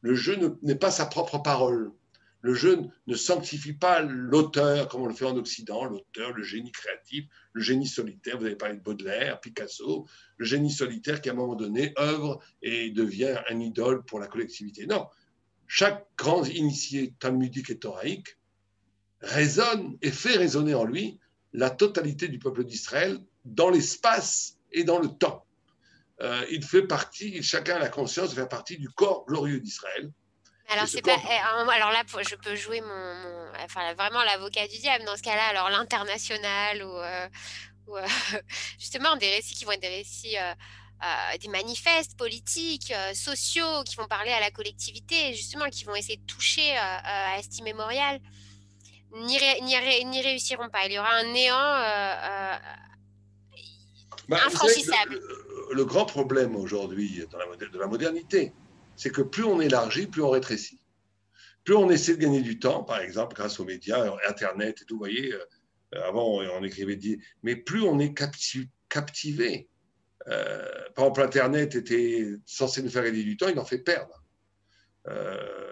Le jeu n'est pas sa propre parole. Le jeu ne sanctifie pas l'auteur comme on le fait en Occident, l'auteur, le génie créatif, le génie solitaire. Vous avez parlé de Baudelaire, Picasso, le génie solitaire qui à un moment donné œuvre et devient un idole pour la collectivité. Non, chaque grand initié talmudique et thoraïque résonne et fait résonner en lui la totalité du peuple d'Israël dans l'espace et dans le temps. Il fait partie, chacun a la conscience de faire partie du corps glorieux d'Israël. Alors, c'est pas, alors là, je peux jouer enfin, vraiment l'avocat du diable dans ce cas-là. Alors, l'international ou justement des récits qui vont être des récits, des manifestes politiques, sociaux, qui vont parler à la collectivité, justement, qui vont essayer de toucher à ce mémorial, n'y réussiront pas. Il y aura un néant infranchissable. Le grand problème aujourd'hui de la modernité, c'est que plus on élargit, plus on rétrécit. Plus on essaie de gagner du temps, par exemple, grâce aux médias, Internet et tout, vous voyez, avant on écrivait, mais plus on est captivé. Par exemple, Internet était censé nous faire gagner du temps, il en fait perdre.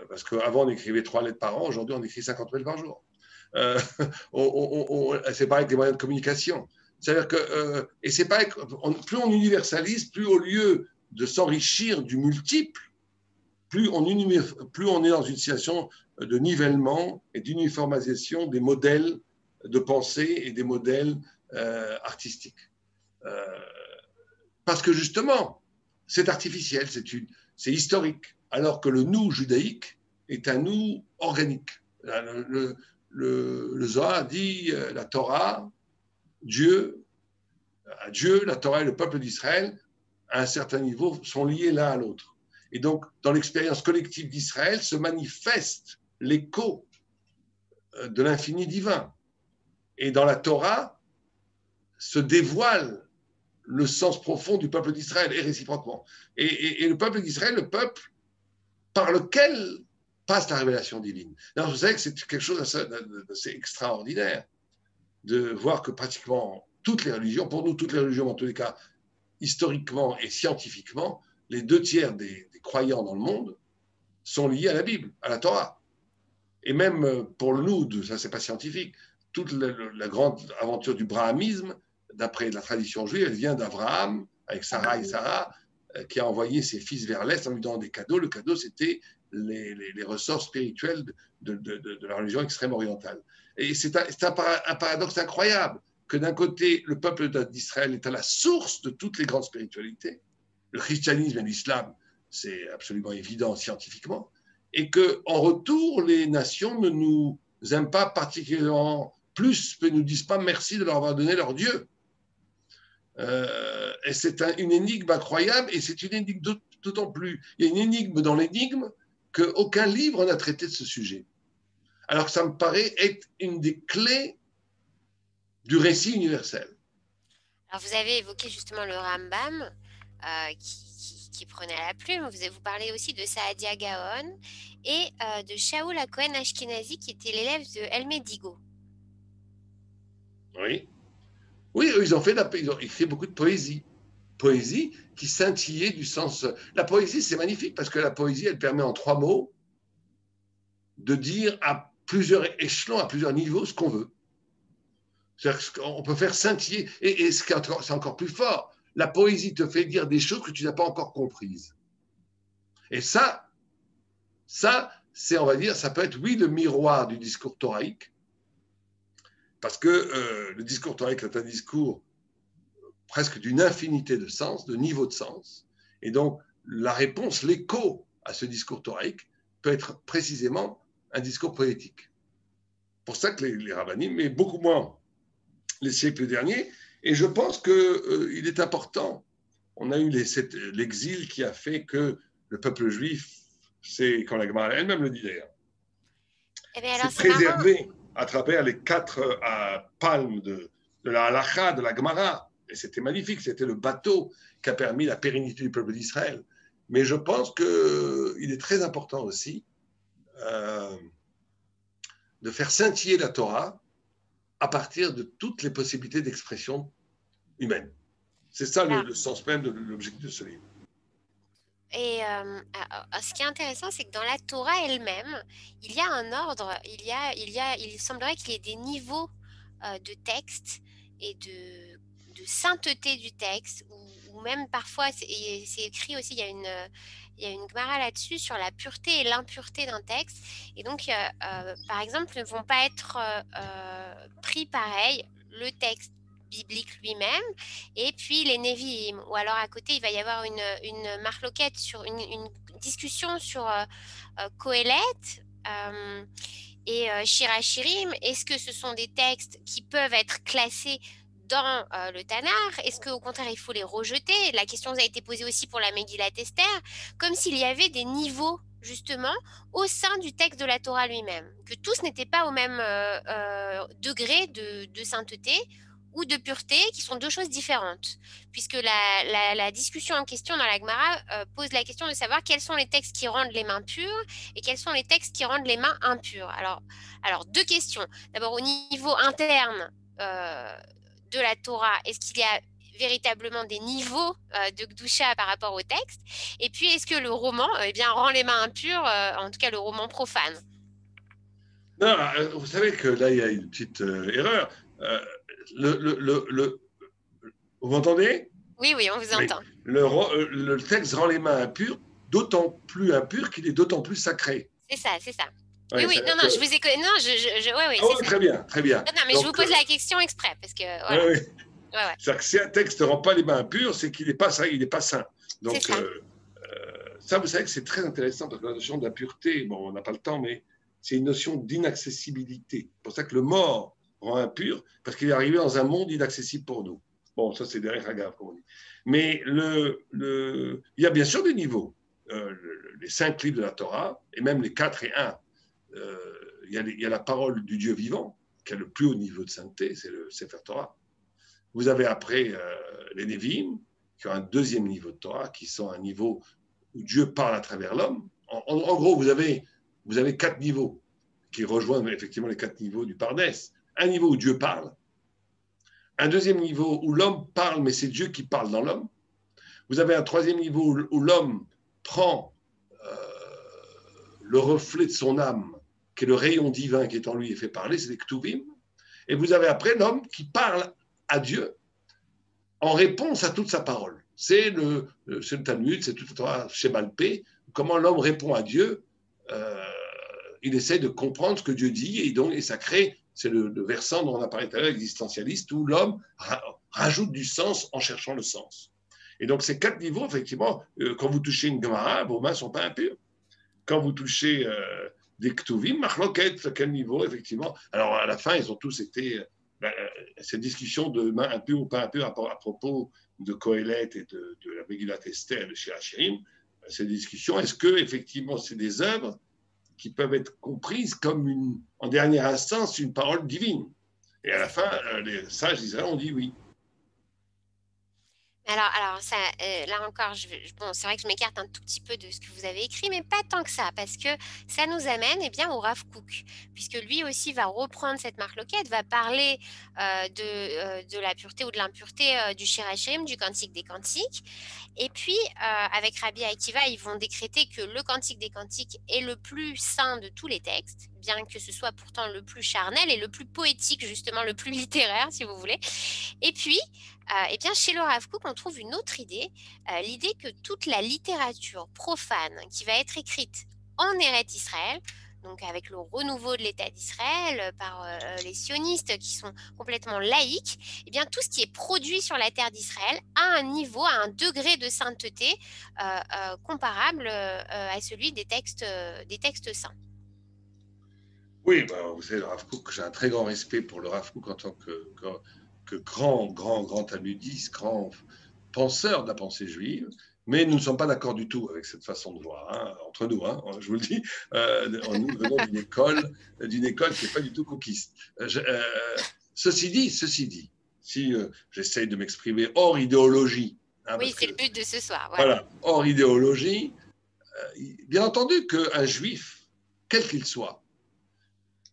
Parce qu'avant on écrivait 3 lettres par an, aujourd'hui on écrit 50 mails par jour. C'est pareil avec les moyens de communication. C'est-à-dire que, et c'est pareil, plus on universalise, plus au lieu de s'enrichir du multiple, plus on est dans une situation de nivellement et d'uniformisation des modèles de pensée et des modèles artistiques. Parce que justement, c'est artificiel, c'est historique, alors que le nous judaïque est un nous organique. Le Zohar dit la Torah, Dieu, la Torah et le peuple d'Israël, à un certain niveau, sont liés l'un à l'autre. Et donc, dans l'expérience collective d'Israël, se manifeste l'écho de l'infini divin. Et dans la Torah, se dévoile le sens profond du peuple d'Israël, et réciproquement. Et le peuple d'Israël, le peuple par lequel passe la révélation divine. Alors, vous savez que c'est quelque chose d'assez extraordinaire de voir que pratiquement toutes les religions, pour nous, toutes les religions, en tous les cas, historiquement et scientifiquement, les 2/3 des croyants dans le monde sont liés à la Bible, à la Torah. Et même pour nous, ça c'est pas scientifique, toute la grande aventure du brahamisme, d'après la tradition juive, elle vient d'Abraham, avec Sarah et Sarah, qui a envoyé ses fils vers l'Est en lui donnant des cadeaux. Le cadeau, c'était les ressorts spirituels de la religion extrême orientale. Et c'est un paradoxe incroyable que d'un côté, le peuple d'Israël est à la source de toutes les grandes spiritualités. Le christianisme et l'islam, c'est absolument évident scientifiquement. Et qu'en retour, les nations ne nous aiment pas particulièrement plus, ne nous disent pas merci de leur avoir donné leur Dieu. Et c'est une énigme incroyable, et c'est une énigme d'autant plus. Il y a une énigme dans l'énigme qu'aucun livre n'a traité de ce sujet. Alors que ça me paraît être une des clés du récit universel. Alors, vous avez évoqué justement le Rambam, qui prenait à la plume. Vous parlez aussi de Saadia Gaon et de Shaul HaKohen Ashkenazi, qui était l'élève de Helmé Digo. Oui. Oui, ils ont écrit beaucoup de poésie. Poésie qui scintillait du sens. La poésie, c'est magnifique parce que la poésie, elle permet en 3 mots de dire à plusieurs échelons, à plusieurs niveaux, ce qu'on veut. C'est-à-dire qu'on peut faire scintiller. Et c'est encore plus fort. La poésie te fait dire des choses que tu n'as pas encore comprises. Et ça, c'est, on va dire, ça peut être, oui, le miroir du discours thoraïque. Parce que le discours thoraïque est un discours presque d'une infinité de sens, de niveaux de sens. Et donc, la réponse, l'écho à ce discours thoraïque peut être précisément un discours poétique. Pour ça que les rabbinim, mais beaucoup moins les siècles derniers, et je pense qu'il est important. On a eu l'exil qui a fait que le peuple juif, c'est quand la Gemara elle-même le dit d'ailleurs, c'est préservé à travers les 4 palmes de la halacha, de la Gemara. Et c'était magnifique, c'était le bateau qui a permis la pérennité du peuple d'Israël. Mais je pense qu'il est très important aussi de faire scintiller la Torah à partir de toutes les possibilités d'expression humaine. C'est ça le sens même de l'objectif de ce livre. Et ce qui est intéressant, c'est que dans la Torah elle-même, il y a un ordre, il semblerait qu'il y ait des niveaux de texte et de sainteté du texte, ou même parfois, c'est écrit aussi, il y a une Gemara là-dessus sur la pureté et l'impureté d'un texte. Et donc, par exemple, ne vont pas être pris pareil le texte biblique lui-même et puis les Nevi'im, ou alors à côté il va y avoir une marloquette sur une discussion sur Kohelet et Shirachirim. Est-ce que ce sont des textes qui peuvent être classés dans le Tanakh? Est-ce qu'au contraire il faut les rejeter? La question a été posée aussi pour la Megillat Esther, comme s'il y avait des niveaux justement au sein du texte de la Torah lui-même, que tous n'étaient pas au même degré de sainteté ou de pureté, qui sont deux choses différentes, puisque la discussion en question dans la Gemara pose la question de savoir quels sont les textes qui rendent les mains pures et quels sont les textes qui rendent les mains impures. Alors deux questions. D'abord, au niveau interne de la Torah, est-ce qu'il y a véritablement des niveaux de Gdusha par rapport au texte? Et puis, est-ce que le roman rend les mains impures, en tout cas le roman profane? Non, vous savez que là, il y a une petite erreur. Vous m'entendez? Oui, on vous entend. Le texte rend les mains impures, d'autant plus impur qu'il est d'autant plus sacré. C'est ça. Oui, non, je vous ai... Non, oui, c'est ça. Très bien. Non, mais donc, je vous pose la question exprès, parce que... Voilà. Oui. C'est-à-dire que si un texte ne rend pas les mains impures, c'est qu'il n'est pas saint. Donc, ça, vous savez que c'est très intéressant, parce que la notion d'impureté, bon, on n'a pas le temps, mais c'est une notion d'inaccessibilité. C'est pour ça que le mort rend impur, parce qu'il est arrivé dans un monde inaccessible pour nous. Bon, ça, c'est derrière Haggav, comme on dit. Mais il y a bien sûr des niveaux. Les 5 livres de la Torah, et même les 4 et 1, il y a la parole du Dieu vivant, qui a le plus haut niveau de sainteté, c'est le Sefer Torah. Vous avez après les Nevi'im, qui ont un deuxième niveau de Torah, qui sont un niveau où Dieu parle à travers l'homme. En gros, vous avez 4 niveaux qui rejoignent effectivement les 4 niveaux du Pardès. Un niveau où Dieu parle, un deuxième niveau où l'homme parle, mais c'est Dieu qui parle dans l'homme. Vous avez un troisième niveau où l'homme prend le reflet de son âme, qui est le rayon divin qui est en lui et fait parler, c'est les Ktuvim. Et vous avez après l'homme qui parle à Dieu en réponse à toute sa parole. C'est le Talmud, c'est tout le Shemalpé, comment l'homme répond à Dieu. Il essaie de comprendre ce que Dieu dit, et ça crée, c'est le versant dont on a parlé tout à l'heure, existentialiste, où l'homme rajoute du sens en cherchant le sens. Et donc, ces 4 niveaux, effectivement, quand vous touchez une Gemara, vos mains ne sont pas impures. Quand vous touchez des Ktuvim, Machloket, à quel niveau, effectivement. Alors, à la fin, ils ont tous été... cette discussion de mains impures ou pas impures à propos de Kohelet et de la Megillat Esther, de Shirachirim, ces discussions, est-ce que effectivement c'est des œuvres qui peuvent être comprises comme en dernière instance une parole divine? Et à la fin, les sages d'Israël ont dit oui. Alors ça, là encore, bon, c'est vrai que je m'écarte un tout petit peu de ce que vous avez écrit, mais pas tant que ça, parce que ça nous amène au Rav Kook, puisque lui aussi va reprendre cette marloquette, va parler de la pureté ou de l'impureté du Shirachirim, du Cantique des Cantiques. Et puis, avec Rabbi Akiva, ils vont décréter que le Cantique des Cantiques est le plus saint de tous les textes, bien que ce soit pourtant le plus charnel et le plus poétique, justement, le plus littéraire, si vous voulez. Et puis, chez le Rav Kook, on trouve une autre idée, l'idée que toute la littérature profane qui va être écrite en Eretz Israël, donc avec le renouveau de l'État d'Israël par les sionistes qui sont complètement laïques, tout ce qui est produit sur la terre d'Israël a un niveau, a un degré de sainteté comparable à celui des textes saints. Oui, vous savez, le Rav Kook, j'ai un très grand respect pour le Rav Kook en tant que grand talmudiste, grand penseur de la pensée juive, mais nous ne sommes pas d'accord du tout avec cette façon de voir, entre nous, je vous le dis. Nous venons d'une école qui n'est pas du tout cookiste. Ceci dit, si j'essaye de m'exprimer hors idéologie. Oui, c'est le but de ce soir. Voilà, hors idéologie, bien entendu qu'un juif, quel qu'il soit,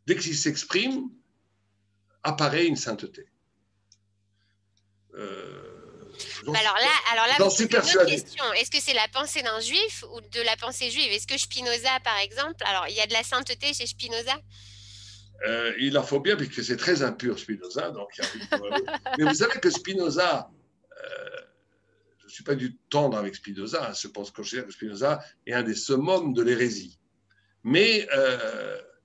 Dès qu'il s'exprime, apparaît une sainteté. Alors là, j'en vous suis posez une autre persuadé. question. Est-ce que c'est la pensée d'un juif ou de la pensée juive? Est-ce que Spinoza, par exemple, alors il y a de la sainteté chez Spinoza? Il en faut bien, puisque c'est très impur, Spinoza. Donc il y a envie de... Mais vous savez que Spinoza, je ne suis pas du tout tendre avec Spinoza, je pense que Spinoza est un des summums de l'hérésie. Mais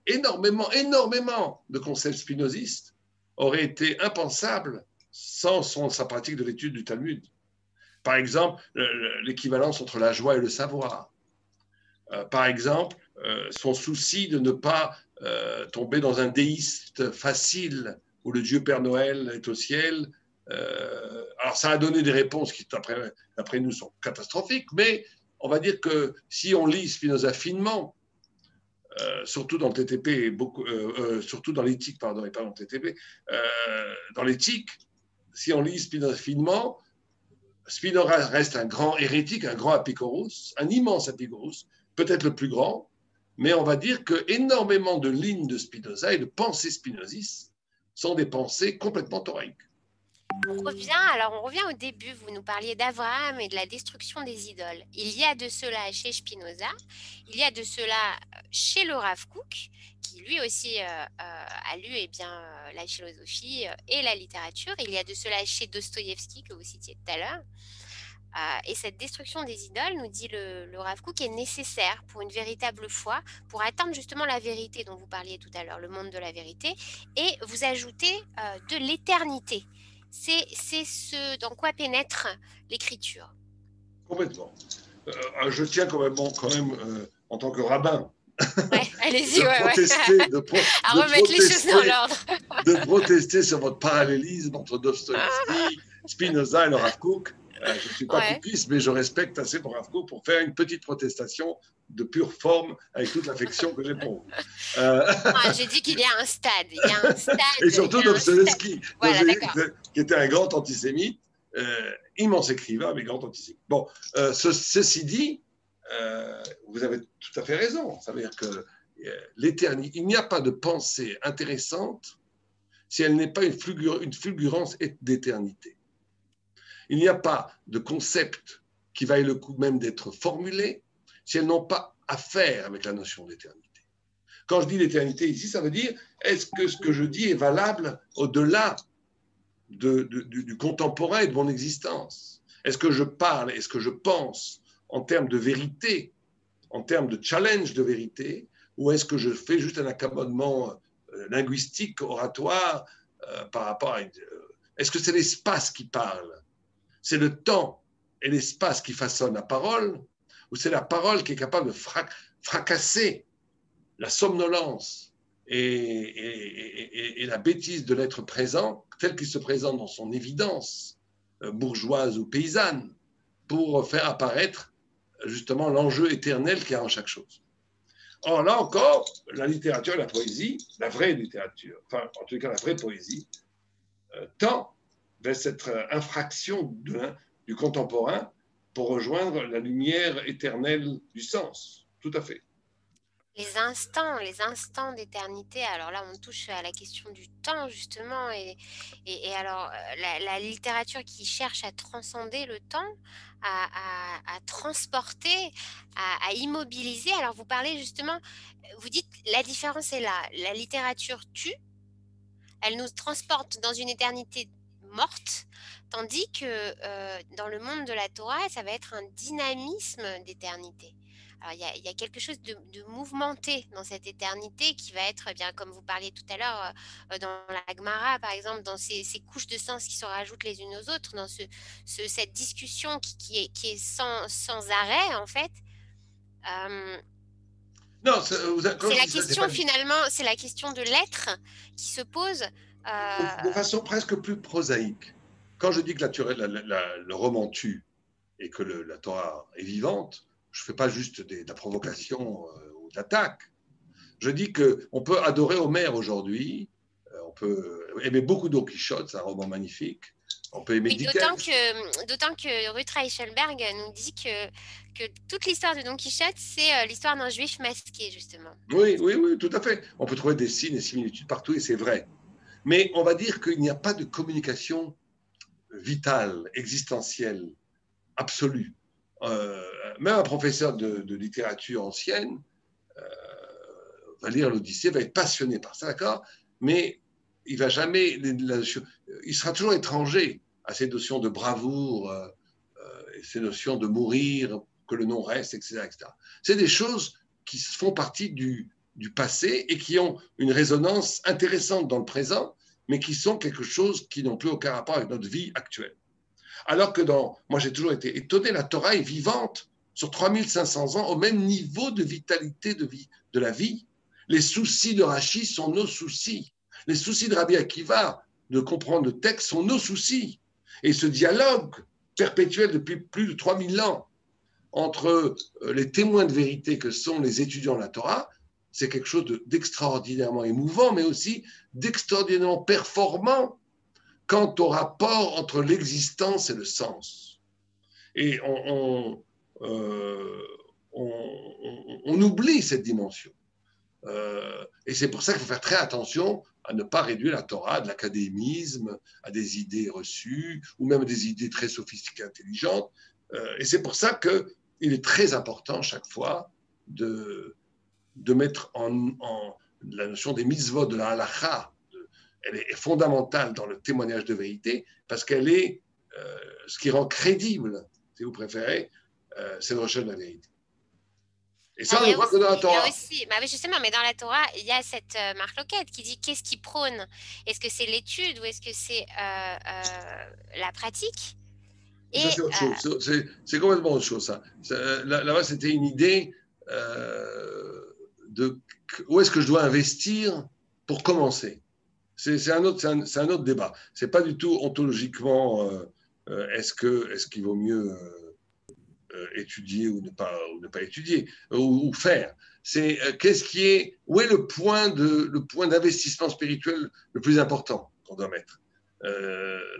énormément de concepts spinozistes auraient été impensables sans sa pratique de l'étude du Talmud. Par exemple, l'équivalence entre la joie et le savoir. Par exemple, son souci de ne pas tomber dans un déiste facile où le Dieu Père Noël est au ciel. Alors, ça a donné des réponses qui, d'après nous, sont catastrophiques, mais on va dire que si on lit Spinoza finement, surtout dans le TTP, surtout dans l'éthique, pardon, et pas dans le TTP, dans l'éthique, si on lit Spinoza finement, Spinoza reste un grand hérétique, un grand apicorus, un immense apicorus, peut-être le plus grand, mais on va dire que énormément de lignes de Spinoza et de pensées spinozistes sont des pensées complètement thoraïques. On revient au début, vous nous parliez d'Abraham et de la destruction des idoles. Il y a de cela chez Spinoza, il y a de cela chez le Rav Kook, qui lui aussi a lu la philosophie et la littérature. Il y a de cela chez Dostoïevski, que vous citiez tout à l'heure. Et cette destruction des idoles, nous dit le Rav Kook, est nécessaire pour une véritable foi, pour atteindre justement la vérité dont vous parliez tout à l'heure, le monde de la vérité, et vous ajoutez de l'éternité. C'est ce dans quoi pénètre l'écriture. Complètement. Je tiens quand même en tant que rabbin, allez-y, à remettre les choses dans l'ordre. De protester sur votre parallélisme entre Dostoïevski, Spinoza et le Rav Kook. Je ne suis pas cookiste, mais je respecte assez mon Rav Kook pour faire une petite protestation de pure forme avec toute l'affection que j'ai pour vous. J'ai dit qu'il y a un stade. Et surtout Dostoïevski, qui était un grand antisémite, immense écrivain, mais grand antisémite. Bon, ceci dit, vous avez tout à fait raison. Ça veut dire que l'éternité, il n'y a pas de pensée intéressante si elle n'est pas une fulgurance d'éternité. Il n'y a pas de concept qui vaille le coup même d'être formulé si elles n'ont pas à faire avec la notion d'éternité. Quand je dis l'éternité ici, ça veut dire est-ce que ce que je dis est valable au-delà du contemporain et de mon existence? Est-ce que je parle, est-ce que je pense en termes de vérité, en termes de challenge de vérité, ou est-ce que je fais juste un accommodement linguistique, oratoire par rapport à... Est-ce que c'est l'espace qui parle? C'est le temps et l'espace qui façonnent la parole, ou c'est la parole qui est capable de fracasser la somnolence et la bêtise de l'être présent, tel qu'il se présente dans son évidence bourgeoise ou paysanne, pour faire apparaître justement l'enjeu éternel qu'il y a en chaque chose. Or, là encore, la littérature et la poésie, la vraie littérature, enfin, en tout cas la vraie poésie, tend vers cette infraction du contemporain pour rejoindre la lumière éternelle du sens. Tout à fait. Les instants d'éternité, alors là on touche à la question du temps justement, et alors la littérature qui cherche à transcender le temps, à transporter, à immobiliser. Alors vous parlez justement, vous dites la différence est là, la littérature tue, elle nous transporte dans une éternité morte, tandis que dans le monde de la Torah, ça va être un dynamisme d'éternité. Alors, il y a quelque chose de mouvementé dans cette éternité qui va être, bien, comme vous parliez tout à l'heure, dans la Gemara, par exemple, dans ces couches de sens qui se rajoutent les unes aux autres, dans cette discussion qui est sans arrêt, en fait. Non, c'est la question, finalement, c'est la question de l'être qui se pose. De façon presque plus prosaïque. Quand je dis que le roman tue et que la Torah est vivante, je ne fais pas juste de la provocation ou de l'attaque. Je dis qu'on peut adorer Homère aujourd'hui, on peut aimer beaucoup Don Quichotte, c'est un roman magnifique, On peut aimer Oui, Dickens. d'autant que Ruth Reichenberg nous dit que toute l'histoire de Don Quichotte, c'est l'histoire d'un juif masqué, justement. Oui, oui, oui, tout à fait. On peut trouver des signes et similitudes partout et c'est vrai. Mais on va dire qu'il n'y a pas de communication vitale, existentielle, absolue. Même un professeur de littérature ancienne va lire l'Odyssée, va être passionné par ça, d'accord? Mais il va jamais, il sera toujours étranger à ces notions de bravoure, ces notions de mourir, que le nom reste, etc., etc. C'est des choses qui font partie du passé et qui ont une résonance intéressante dans le présent, mais qui sont quelque chose qui n'ont plus aucun rapport avec notre vie actuelle. Alors que moi j'ai toujours été étonné, la Torah est vivante sur 3500 ans au même niveau de vitalité de la vie. Les soucis de Rachi sont nos soucis. Les soucis de Rabbi Akiva de comprendre le texte sont nos soucis. Et ce dialogue perpétuel depuis plus de 3000 ans entre les témoins de vérité que sont les étudiants de la Torah, c'est quelque chose d'extraordinairement émouvant, mais aussi d'extraordinairement performant quant au rapport entre l'existence et le sens. Et on oublie cette dimension. Et c'est pour ça qu'il faut faire très attention à ne pas réduire la Torah à de l'académisme, à des idées reçues, ou même à des idées très sophistiquées, intelligentes. Et c'est pour ça qu'il est très important chaque fois de mettre en la notion des mitzvot, de la halakha. Elle est fondamentale dans le témoignage de vérité parce qu'elle est ce qui rend crédible, si vous préférez, c'est le recherche de la vérité. Et ça, on ne voit que dans la Torah. Bah oui, justement, mais dans la Torah, il y a cette marloquette qui dit qu'est-ce qui prône? Est-ce que c'est l'étude ou est-ce que c'est la pratique? Et ça, c'est autre chose. C'est complètement autre chose, ça. Là-bas, c'était une idée de où est-ce que je dois investir pour commencer. C'est un autre débat. Ce n'est pas du tout ontologiquement est-ce qu'il vaut mieux étudier ou ne pas étudier ou faire. C'est où est le point d'investissement spirituel le plus important qu'on doit mettre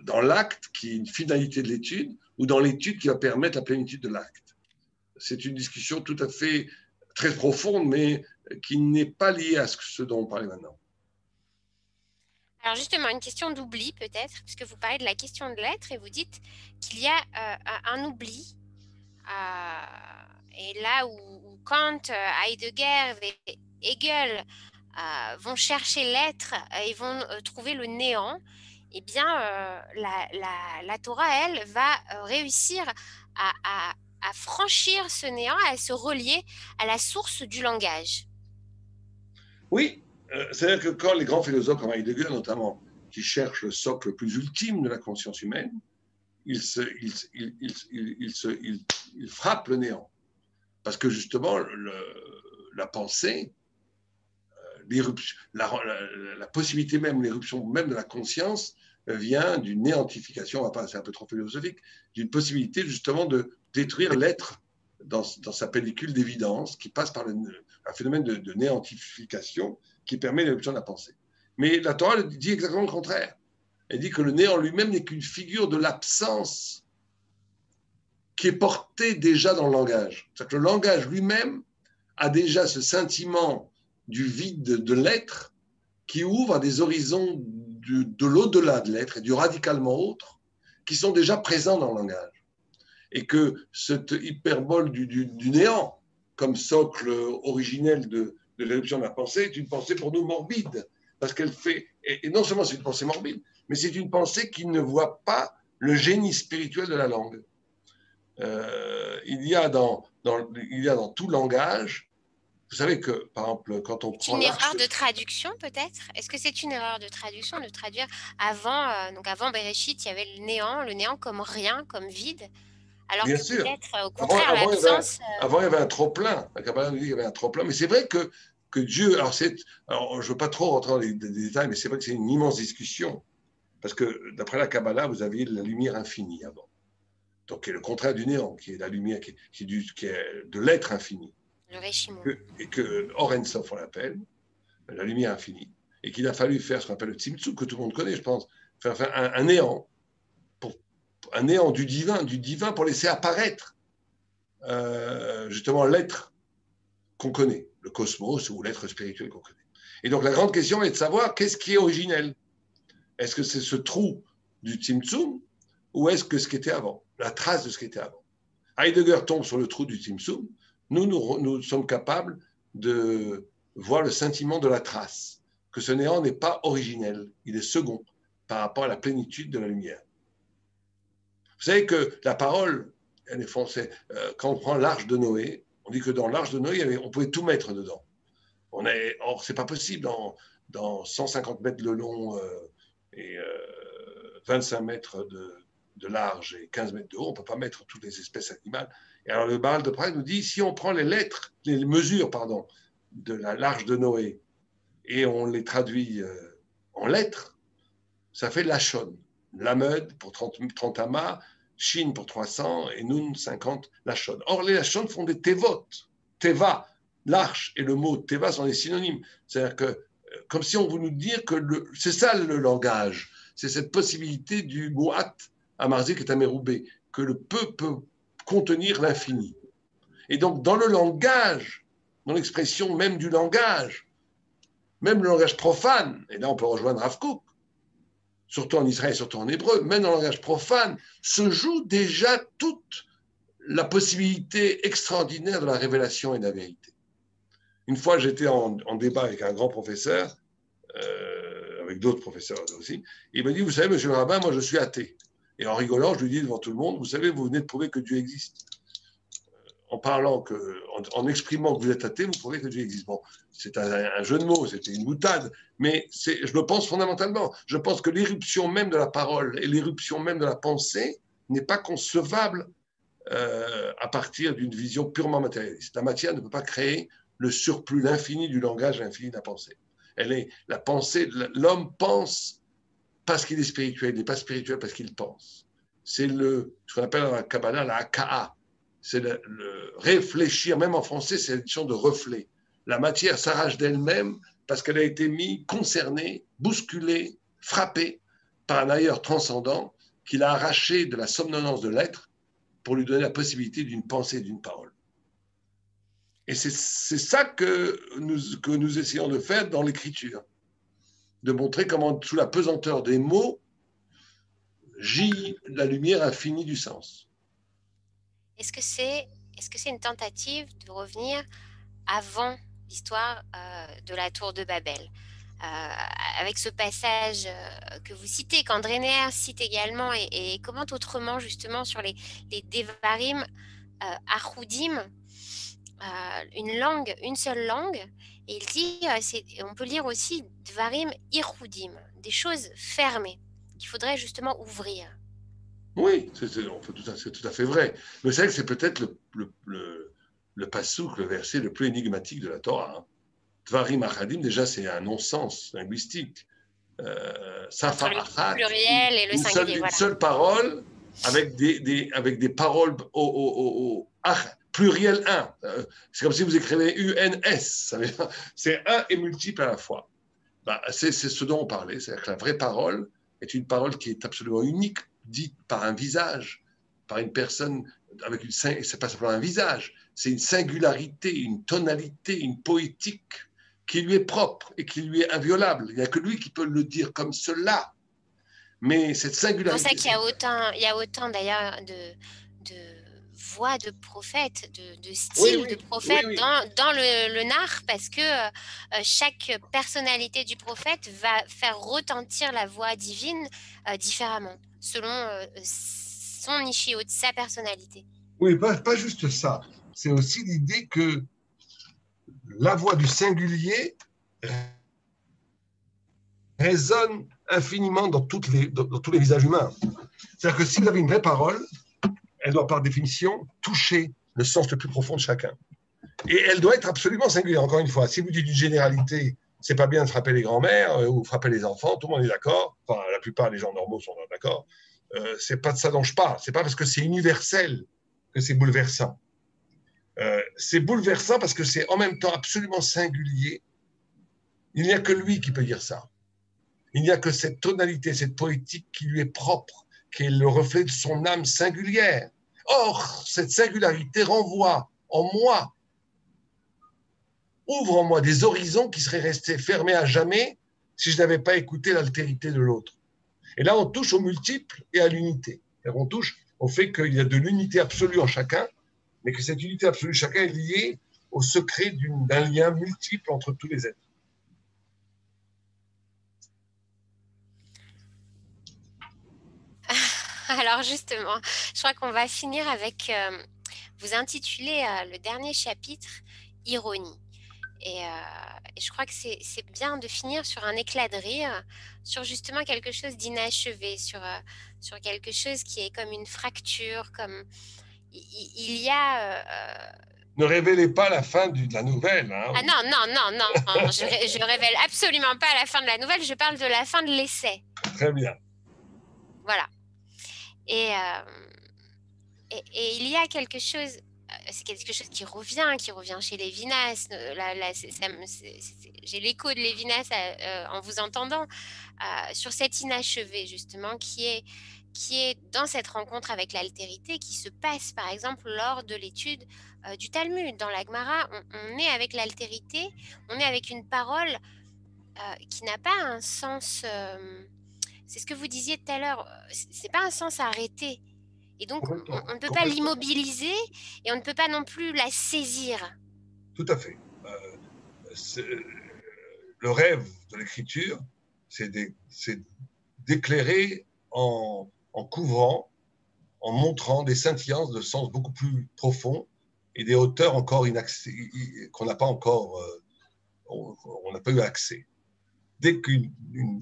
dans l'acte qui est une finalité de l'étude ou dans l'étude qui va permettre la plénitude de l'acte. C'est une discussion tout à fait très profonde, mais qui n'est pas liée à ce dont on parlait maintenant. Alors justement, une question d'oubli peut-être, puisque vous parlez de la question de l'être et vous dites qu'il y a un oubli. Et là où Kant, Heidegger et Hegel vont chercher l'être et vont trouver le néant, eh bien, la Torah, elle, va réussir à franchir ce néant, à se relier à la source du langage. Oui, c'est-à-dire que quand les grands philosophes comme Heidegger, notamment, qui cherchent le socle le plus ultime de la conscience humaine, ils frappent le néant. Parce que justement, la pensée, la possibilité même, l'éruption même de la conscience vient d'une néantification, c'est un peu trop philosophique, d'une possibilité justement de détruire l'être dans sa pellicule d'évidence qui passe par un phénomène de néantification qui permet l'éruption de la pensée. Mais la Torah dit exactement le contraire. Elle dit que le néant lui-même n'est qu'une figure de l'absence qui est portée déjà dans le langage. C'est-à-dire que le langage lui-même a déjà ce sentiment du vide de l'être qui ouvre à des horizons de l'au-delà de l'être et du radicalement autre qui sont déjà présents dans le langage. Et que cette hyperbole du néant, comme socle originel de l'éruption de la pensée, est une pensée pour nous morbide. Parce qu'elle fait, et non seulement c'est une pensée morbide, mais c'est une pensée qui ne voit pas le génie spirituel de la langue. Il y a dans tout langage, vous savez que, par exemple, quand on prend... C'est une erreur de traduction, peut-être? Est-ce que c'est une erreur de traduction de traduire avant, donc avant Bereshit, il y avait le néant comme rien, comme vide, alors Bien que sûr. peut-être, au contraire, l'absence... Avant, il y avait un trop-plein. La Kabbalah nous dit qu'il y avait un trop-plein. Mais c'est vrai que Dieu... Alors, je ne veux pas trop rentrer dans les détails, mais c'est vrai que c'est une immense discussion. Parce que, d'après la Kabbalah, vous aviez la lumière infinie avant. Donc, qui est le contraire du néant, qui est la lumière qui est de l'être infini. Le Réchimon. Et que Or Ein Sof, on l'appelle, la lumière infinie. Et qu'il a fallu faire ce qu'on appelle le Tzimtzum, que tout le monde connaît, je pense, faire un néant un néant du divin pour laisser apparaître justement l'être qu'on connaît, le cosmos ou l'être spirituel qu'on connaît. Et donc la grande question est de savoir qu'est-ce qui est originel. Est-ce que c'est ce trou du Tzimtzum ou est-ce que ce qui était avant, la trace de ce qui était avant. Heidegger tombe sur le trou du Tzimtzum, nous sommes capables de voir le scintillement de la trace, que ce néant n'est pas originel, il est second par rapport à la plénitude de la lumière. Vous savez que la parole, elle est foncée. Quand on prend l'arche de Noé, on dit que dans l'arche de Noé, on pouvait tout mettre dedans. Or, ce n'est pas possible dans 150 mètres de long et 25 mètres de large et 15 mètres de haut, on ne peut pas mettre toutes les espèces animales. Et alors le Baal de Prague nous dit, si on prend les mesures de l'arche de Noé et on les traduit en lettres, ça fait Lachon. Lamed pour 30 amas, Shin pour 300 et Nun 50 Lachon. Or, les Lachon font des Tevot. Teva, l'arche et le mot Teva sont des synonymes. C'est-à-dire que, comme si on voulait nous dire que c'est ça le langage. C'est cette possibilité du Moat Amarzik et Ameroubé, que le peu peut contenir l'infini. Et donc, dans le langage, dans l'expression même du langage, même le langage profane, et là on peut rejoindre Rav Kook, surtout en Israël, surtout en hébreu, même dans le langage profane, se joue déjà toute la possibilité extraordinaire de la révélation et de la vérité. Une fois, j'étais en débat avec un grand professeur, avec d'autres professeurs aussi, il m'a dit, vous savez, monsieur le rabbin, moi je suis athée. Et en rigolant, je lui dis devant tout le monde, vous savez, vous venez de prouver que Dieu existe. En exprimant que vous êtes athée, vous prouvez que Dieu existe. Bon, c'est un jeu de mots, c'était une boutade, mais je le pense fondamentalement. Je pense que l'éruption même de la parole et l'éruption même de la pensée n'est pas concevable à partir d'une vision purement matérialiste. La matière ne peut pas créer le surplus, l'infini du langage, l'infini de la pensée. La pensée, l'homme pense parce qu'il est spirituel, il n'est pas spirituel parce qu'il pense. C'est ce qu'on appelle dans la Kabbalah la haka'a. C'est le réfléchir, même en français, c'est la notion de reflet. La matière s'arrache d'elle-même parce qu'elle a été mise, concernée, bousculée, frappée par un ailleurs transcendant qui l'a arrachée de la somnolence de l'être pour lui donner la possibilité d'une pensée, d'une parole. Et c'est ça que nous essayons de faire dans l'écriture, de montrer comment, sous la pesanteur des mots, gît la lumière infinie du sens. Est-ce que c'est une tentative de revenir avant l'histoire de la tour de Babel, avec ce passage que vous citez, qu'André Neher cite également et commente autrement justement sur les Devarim Achoudim, une seule langue, et il dit, on peut lire aussi Dvarim Ichoudim, des choses fermées qu'il faudrait justement ouvrir. Oui, c'est tout à fait vrai. Mais c'est vrai que c'est peut-être le passouk, le verset le plus énigmatique de la Torah. Dvarim Achadim, déjà, c'est un non-sens linguistique. Safa Achat, pluriel et le singulier, une seule parole avec des paroles pluriel 1. C'est comme si vous écrivez UNS. C'est un et multiple à la fois. C'est ce dont on parlait. C'est-à-dire que la vraie parole est une parole qui est absolument unique, dite par un visage, par une personne avec c'est pas simplement un visage, c'est une singularité, une tonalité, une poétique qui lui est propre et qui lui est inviolable. Il n'y a que lui qui peut le dire comme cela. Mais cette singularité... C'est pour ça qu'il y a autant d'ailleurs de voix de prophètes, de style de prophète dans le nar, parce que chaque personnalité du prophète va faire retentir la voix divine différemment, selon son ishio, sa personnalité. Oui, pas juste ça. C'est aussi l'idée que la voix du singulier résonne infiniment dans tous les visages humains. C'est-à-dire que si vous avez une vraie parole, elle doit par définition toucher le sens le plus profond de chacun. Et elle doit être absolument singulière. Encore une fois, si vous dites une généralité, c'est pas bien de frapper les grands-mères ou frapper les enfants, tout le monde est d'accord. Enfin, la plupart des gens normaux sont d'accord. C'est pas de ça dont je parle. C'est pas parce que c'est universel que c'est bouleversant. C'est bouleversant parce que c'est en même temps absolument singulier. Il n'y a que lui qui peut dire ça. Il n'y a que cette tonalité, cette poétique qui lui est propre, qui est le reflet de son âme singulière. Or, cette singularité renvoie en moi, ouvre en moi des horizons qui seraient restés fermés à jamais si je n'avais pas écouté l'altérité de l'autre. Et là, on touche au multiple et à l'unité. On touche au fait qu'il y a de l'unité absolue en chacun, mais que cette unité absolue de chacun est liée au secret d'un lien multiple entre tous les êtres. Alors justement, je crois qu'on va finir avec, vous intitulez le dernier chapitre « Ironie ». Et je crois que c'est bien de finir sur un éclat de rire, sur justement quelque chose d'inachevé, sur quelque chose qui est comme une fracture, comme il y a... Ne révélez pas la fin de la nouvelle. Hein. Ah non, non, non, non, je révèle absolument pas la fin de la nouvelle, je parle de la fin de l'essai. Très bien. Voilà. Et il y a quelque chose, c'est quelque chose qui revient chez Lévinas. J'ai l'écho de Lévinas en vous entendant sur cet inachevé justement qui est dans cette rencontre avec l'altérité qui se passe par exemple lors de l'étude du Talmud. Dans la Gemara, on est avec l'altérité, on est avec une parole qui n'a pas un sens... c'est ce que vous disiez tout à l'heure, c'est pas un sens arrêté. Et donc, on ne peut pas l'immobiliser et on ne peut pas non plus la saisir. Tout à fait. Le rêve de l'écriture, c'est d'éclairer en couvrant, en montrant des scintillances de sens beaucoup plus profonds et des hauteurs encore qu'on n'a pas encore, on n'a pas eu accès. Dès qu'une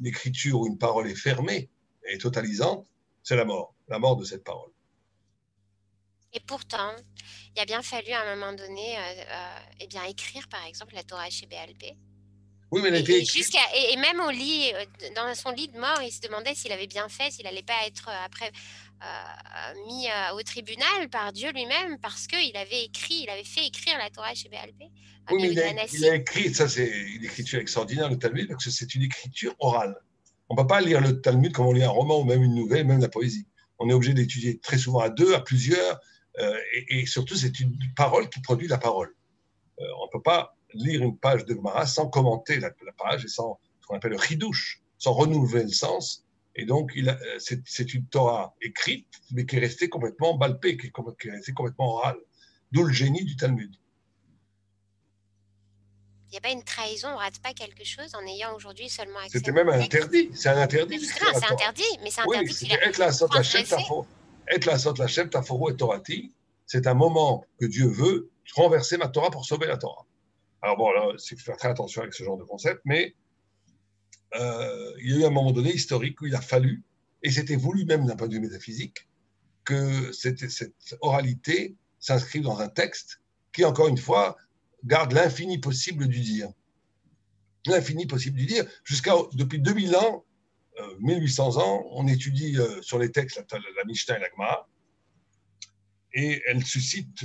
écriture ou une parole est fermée et totalisante, c'est la mort de cette parole. Et pourtant, il a bien fallu à un moment donné écrire, par exemple, la Torah chez BLP. Oui, mais elle a été écrite. Et même au lit, dans son lit de mort, il se demandait s'il avait bien fait, s'il n'allait pas être après mis au tribunal par Dieu lui-même parce qu'il avait fait écrire la Torah chez BLP. Oui, mais il a écrit, ça c'est une écriture extraordinaire, le Talmud, parce que c'est une écriture orale. On ne peut pas lire le Talmud comme on lit un roman ou même une nouvelle, même la poésie. On est obligé d'étudier très souvent à deux, à plusieurs, et surtout c'est une parole qui produit la parole. On ne peut pas lire une page de Gemara sans commenter la page et sans ce qu'on appelle le chidouche, sans renouveler le sens. Et donc, c'est une Torah écrite, mais qui est restée complètement balpée, qui est restée complètement orale. D'où le génie du Talmud. Il n'y a pas une trahison, on ne rate pas quelque chose en ayant aujourd'hui seulement accès. C'était même un interdit. C'est un interdit. C'est interdit, mais c'est interdit. Oui, c'était être la sot la Shem Taforo et Torati. C'est un moment que Dieu veut renverser ma Torah pour sauver la Torah. Alors bon, là, il faut faire très attention avec ce genre de concept, mais il y a eu un moment donné historique où il a fallu, et c'était voulu même d'un point de vue métaphysique, que cette oralité s'inscrive dans un texte qui, encore une fois, garde l'infini possible du dire. L'infini possible du dire. Depuis 2000 ans, 1800 ans, on étudie sur les textes la Mishnah et la Gemara, et elle suscite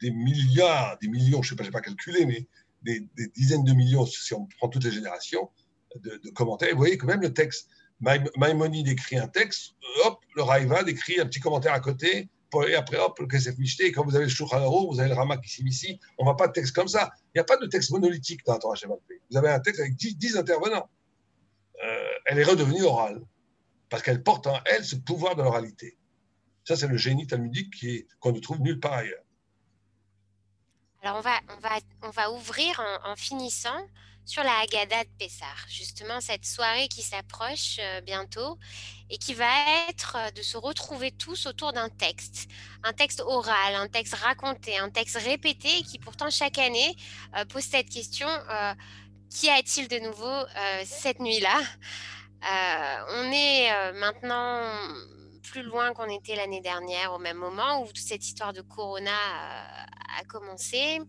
des millions, je ne sais pas calculer, mais des dizaines de millions, si on prend toutes les générations, de commentaires. Et vous voyez que même le texte, Maïmonide écrit un texte, hop, le Raïvad écrit un petit commentaire à côté, et après, hop, le Kesef Mishneh, et quand vous avez le Shulchan Aruch, vous avez le Rama qui s'immisce ici, on ne va pas de texte comme ça. Il n'y a pas de texte monolithique dans la Torah Shemalpé. Vous avez un texte avec 10 intervenants. Elle est redevenue orale, parce qu'elle porte en elle ce pouvoir de l'oralité. Ça, c'est le génie talmudique qu'on ne trouve nulle part ailleurs. Alors, on va ouvrir en finissant sur la Haggadah de Pessah, justement cette soirée qui s'approche bientôt et qui va être de se retrouver tous autour d'un texte oral, un texte raconté, un texte répété qui pourtant chaque année pose cette question, qu'y a-t-il de nouveau cette nuit-là? On est maintenant plus loin qu'on était l'année dernière au même moment où toute cette histoire de Corona a commencé.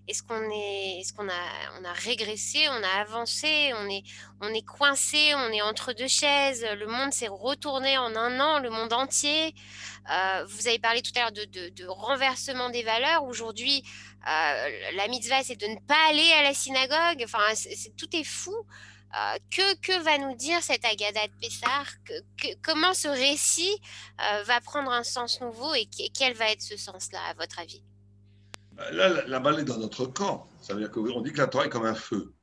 Est-ce qu'on a régressé, on a avancé, on est coincé, on est entre deux chaises, le monde s'est retourné en un an, le monde entier. Vous avez parlé tout à l'heure de renversement des valeurs. Aujourd'hui, la mitzvah, c'est de ne pas aller à la synagogue. Enfin, tout est fou. Que va nous dire cette Haggadah de Pessah? Comment ce récit va prendre un sens nouveau et quel va être ce sens-là, à votre avis? Là, la balle est dans notre camp. Ça veut dire qu'on dit que la Torah est comme un feu.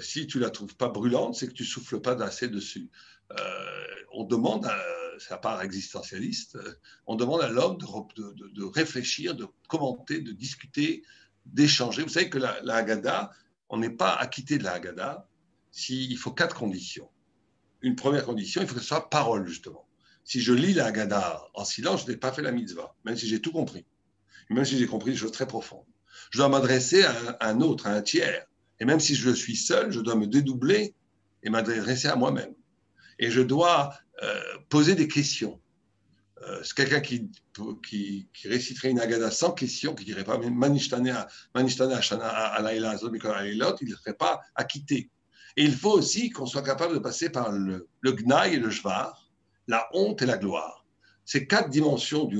Si tu ne la trouves pas brûlante, c'est que tu ne souffles pas assez dessus. On demande, c'est la part existentialiste, on demande à l'homme de réfléchir, de commenter, de discuter, d'échanger. Vous savez que la Haggadah, on n'est pas acquitté de la Haggadah s'il faut 4 conditions. Une première condition, il faut que ce soit parole, justement. Si je lis la Haggadah en silence, je n'ai pas fait la mitzvah, même si j'ai tout compris. Même si j'ai compris des choses très profondes. Je dois m'adresser à un autre, à un tiers. Et même si je suis seul, je dois me dédoubler et m'adresser à moi-même. Et je dois poser des questions. C'est quelqu'un qui réciterait une Haggadah sans question, qui ne dirait pas Manishtana Alayla Azot Mikol Alaylot, il ne serait pas acquitté. Et il faut aussi qu'on soit capable de passer par le Gnaï et le Shvar, la honte et la gloire. Ces 4 dimensions de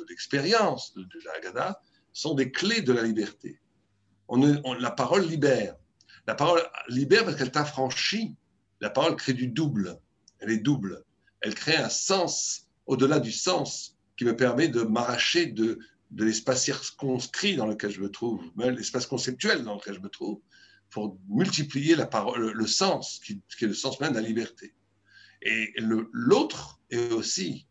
l'expérience de la Haggadah sont des clés de la liberté. La parole libère. La parole libère parce qu'elle t'affranchit. La parole crée du double. Elle est double. Elle crée un sens au-delà du sens qui me permet de m'arracher de l'espace circonscrit dans lequel je me trouve, même l'espace conceptuel dans lequel je me trouve, pour multiplier la parole, le sens, qui est le sens même de la liberté. Et l'autre est aussi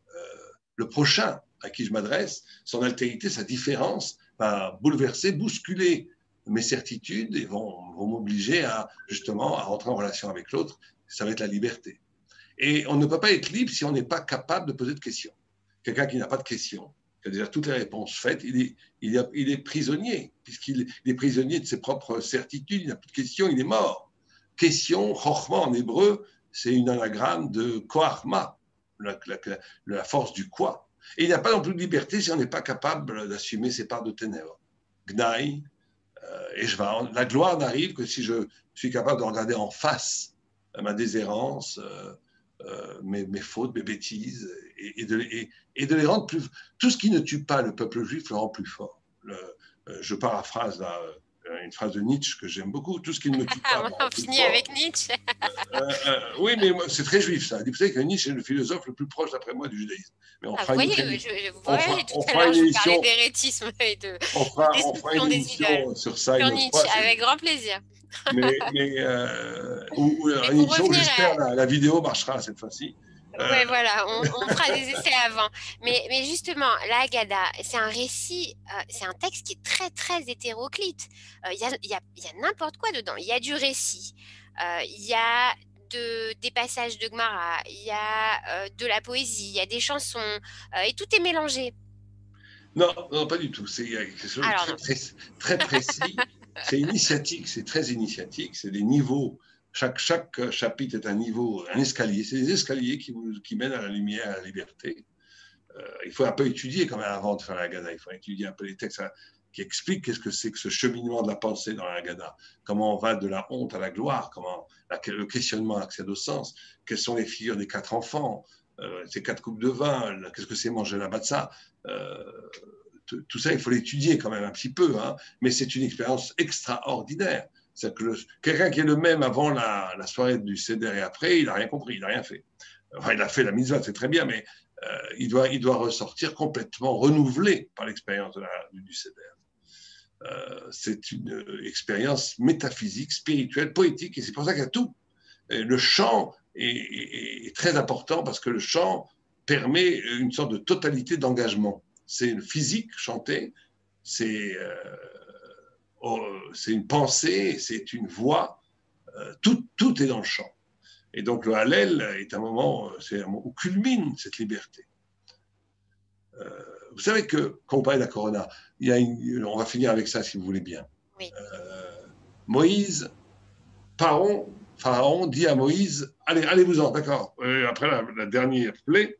le prochain à qui je m'adresse, son altérité, sa différence va bouleverser, bousculer mes certitudes et vont m'obliger justement à rentrer en relation avec l'autre. Ça va être la liberté. Et on ne peut pas être libre si on n'est pas capable de poser de questions. Quelqu'un qui n'a pas de questions, qui a déjà toutes les réponses faites, il est prisonnier, puisqu'il est prisonnier de ses propres certitudes, il n'a plus de questions, il est mort. Question, chokhma en hébreu, c'est une anagramme de koachma, la force du quoi. Et il n'y a pas non plus de liberté si on n'est pas capable d'assumer ses parts de ténèbres. Gnaï et Shvar. La gloire n'arrive que si je suis capable de regarder en face ma déshérence, mes fautes, mes bêtises, et de les rendre plus... Tout ce qui ne tue pas le peuple juif le rend plus fort. Je paraphrase là, une phrase de Nietzsche que j'aime beaucoup. Tout ce qui ne me tue pas... On finit avec Nietzsche. Oui, mais c'est très juif ça. Vous savez que Nietzsche est le philosophe le plus proche, d'après moi, du judaïsme. Mais on fera une émission d'hérétisme et de on fera une émission sur ça une autre fois. Avec grand plaisir. Mais une émission où j'espère la vidéo marchera cette fois-ci. Oui, voilà, on fera des essais avant. Mais justement, la Haggadah, c'est un récit, c'est un texte qui est très, très hétéroclite. Il y a n'importe quoi dedans. Il y a du récit, il y a des passages de Gemara, il y a de la poésie, il y a des chansons, et tout est mélangé. Non, pas du tout. C'est quelque chose de très précis. C'est initiatique, c'est très initiatique. C'est des niveaux. Chaque chapitre est un niveau, un escalier. C'est des escaliers qui mènent à la lumière, à la liberté. Il faut un peu étudier quand même avant de faire la Haggadah. Il faut étudier un peu les textes qui expliquent qu'est-ce que c'est que ce cheminement de la pensée dans la Haggadah. Comment on va de la honte à la gloire, comment le questionnement accède au sens, quelles sont les figures des 4 enfants, ces 4 coupes de vin, qu'est-ce que c'est manger la matzah. Tout ça, il faut l'étudier quand même un petit peu, hein, mais c'est une expérience extraordinaire. C'est que quelqu'un qui est le même avant la soirée du Seder et après, il n'a rien compris, il n'a rien fait. Enfin, il a fait la mitzvah, c'est très bien, mais il doit ressortir complètement renouvelé par l'expérience du Seder. C'est une expérience métaphysique, spirituelle, poétique, et c'est pour ça qu'il y a tout. Et le chant est très important parce que le chant permet une sorte de totalité d'engagement. C'est le physique, chanter, c'est une pensée, c'est une voix, tout est dans le chant. Et donc le Hallel est un moment où culmine cette liberté. Vous savez que, quand on parle de la Corona, on va finir avec ça si vous voulez bien. Oui. Moïse, Pharaon dit à Moïse, allez-vous-en, d'accord. Après la dernière plaie,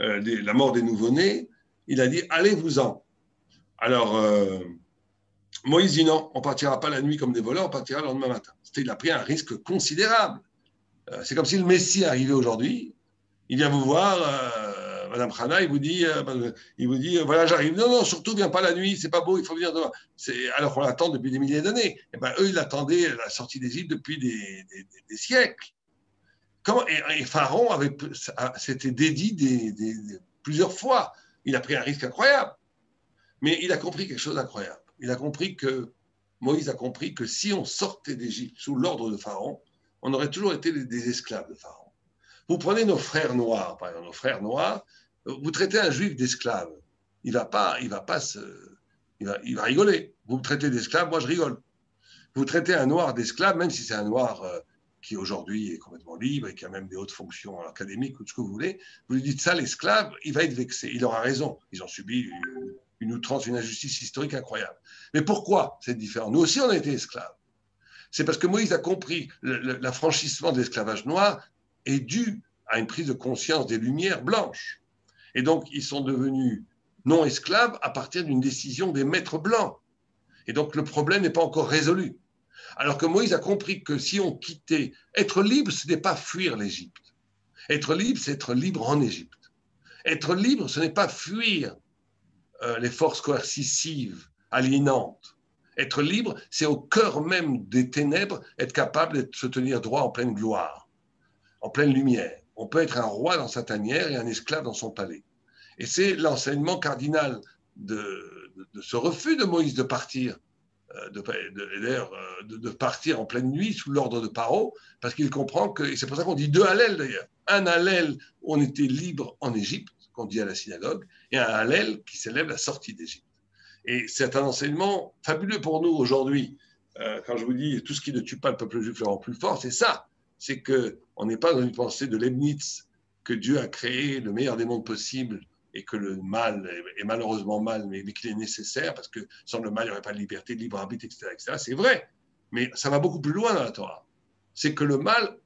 la mort des nouveau-nés, il a dit, allez-vous-en. Alors, Moïse dit non, on ne partira pas la nuit comme des voleurs, on partira le lendemain matin. Il a pris un risque considérable. C'est comme si le Messie arrivait aujourd'hui, il vient vous voir, Madame Hana, il vous dit, voilà, j'arrive. Non, non, surtout, viens pas la nuit, c'est pas beau, il faut venir demain. Alors qu'on l'attend depuis des milliers d'années. Et ben, eux, ils attendaient la sortie d'Égypte depuis des siècles. Et Pharaon s'était dédié plusieurs fois. Il a pris un risque incroyable. Mais il a compris quelque chose d'incroyable. Moïse a compris que si on sortait d'Égypte sous l'ordre de Pharaon, on aurait toujours été des esclaves de Pharaon. Vous prenez nos frères noirs, par exemple, nos frères noirs, vous traitez un juif d'esclave. Il va rigoler. Vous me traitez d'esclave, moi je rigole. Vous traitez un noir d'esclave, même si c'est un noir qui aujourd'hui est complètement libre et qui a même des hautes fonctions académiques ou tout ce que vous voulez, vous lui dites ça, l'esclave, il va être vexé. Il aura raison. Ils ont subi une outrance, une injustice historique incroyable. Mais pourquoi c'est différent? Nous aussi, on a été esclaves. C'est parce que Moïse a compris l'affranchissement de l'esclavage noir est dû à une prise de conscience des Lumières blanches. Et donc, ils sont devenus non esclaves à partir d'une décision des maîtres blancs. Et donc, le problème n'est pas encore résolu. Alors que Moïse a compris que si on quittait, être libre, ce n'est pas fuir l'Égypte. Être libre, c'est être libre en Égypte. Être libre, ce n'est pas fuir les forces coercitives, aliénantes. Être libre, c'est au cœur même des ténèbres, être capable de se tenir droit en pleine gloire, en pleine lumière. On peut être un roi dans sa tanière et un esclave dans son palais. Et c'est l'enseignement cardinal de ce refus de Moïse de partir, de partir en pleine nuit sous l'ordre de Paro, parce qu'il comprend que, et c'est pour ça qu'on dit deux hallels d'ailleurs, un hallel où on était libre en Égypte, qu'on dit à la synagogue, et un hallel qui célèbre la sortie d'Égypte. Et c'est un enseignement fabuleux pour nous aujourd'hui. Quand je vous dis tout ce qui ne tue pas le peuple juif le rend plus fort, c'est ça. C'est qu'on n'est pas dans une pensée de Leibniz, que Dieu a créé le meilleur des mondes possibles et que le mal est malheureusement mal, mais qu'il est nécessaire parce que sans le mal, il n'y aurait pas de liberté, de libre arbitre, etc., etc. C'est vrai, mais ça va beaucoup plus loin dans la Torah. C'est que le mal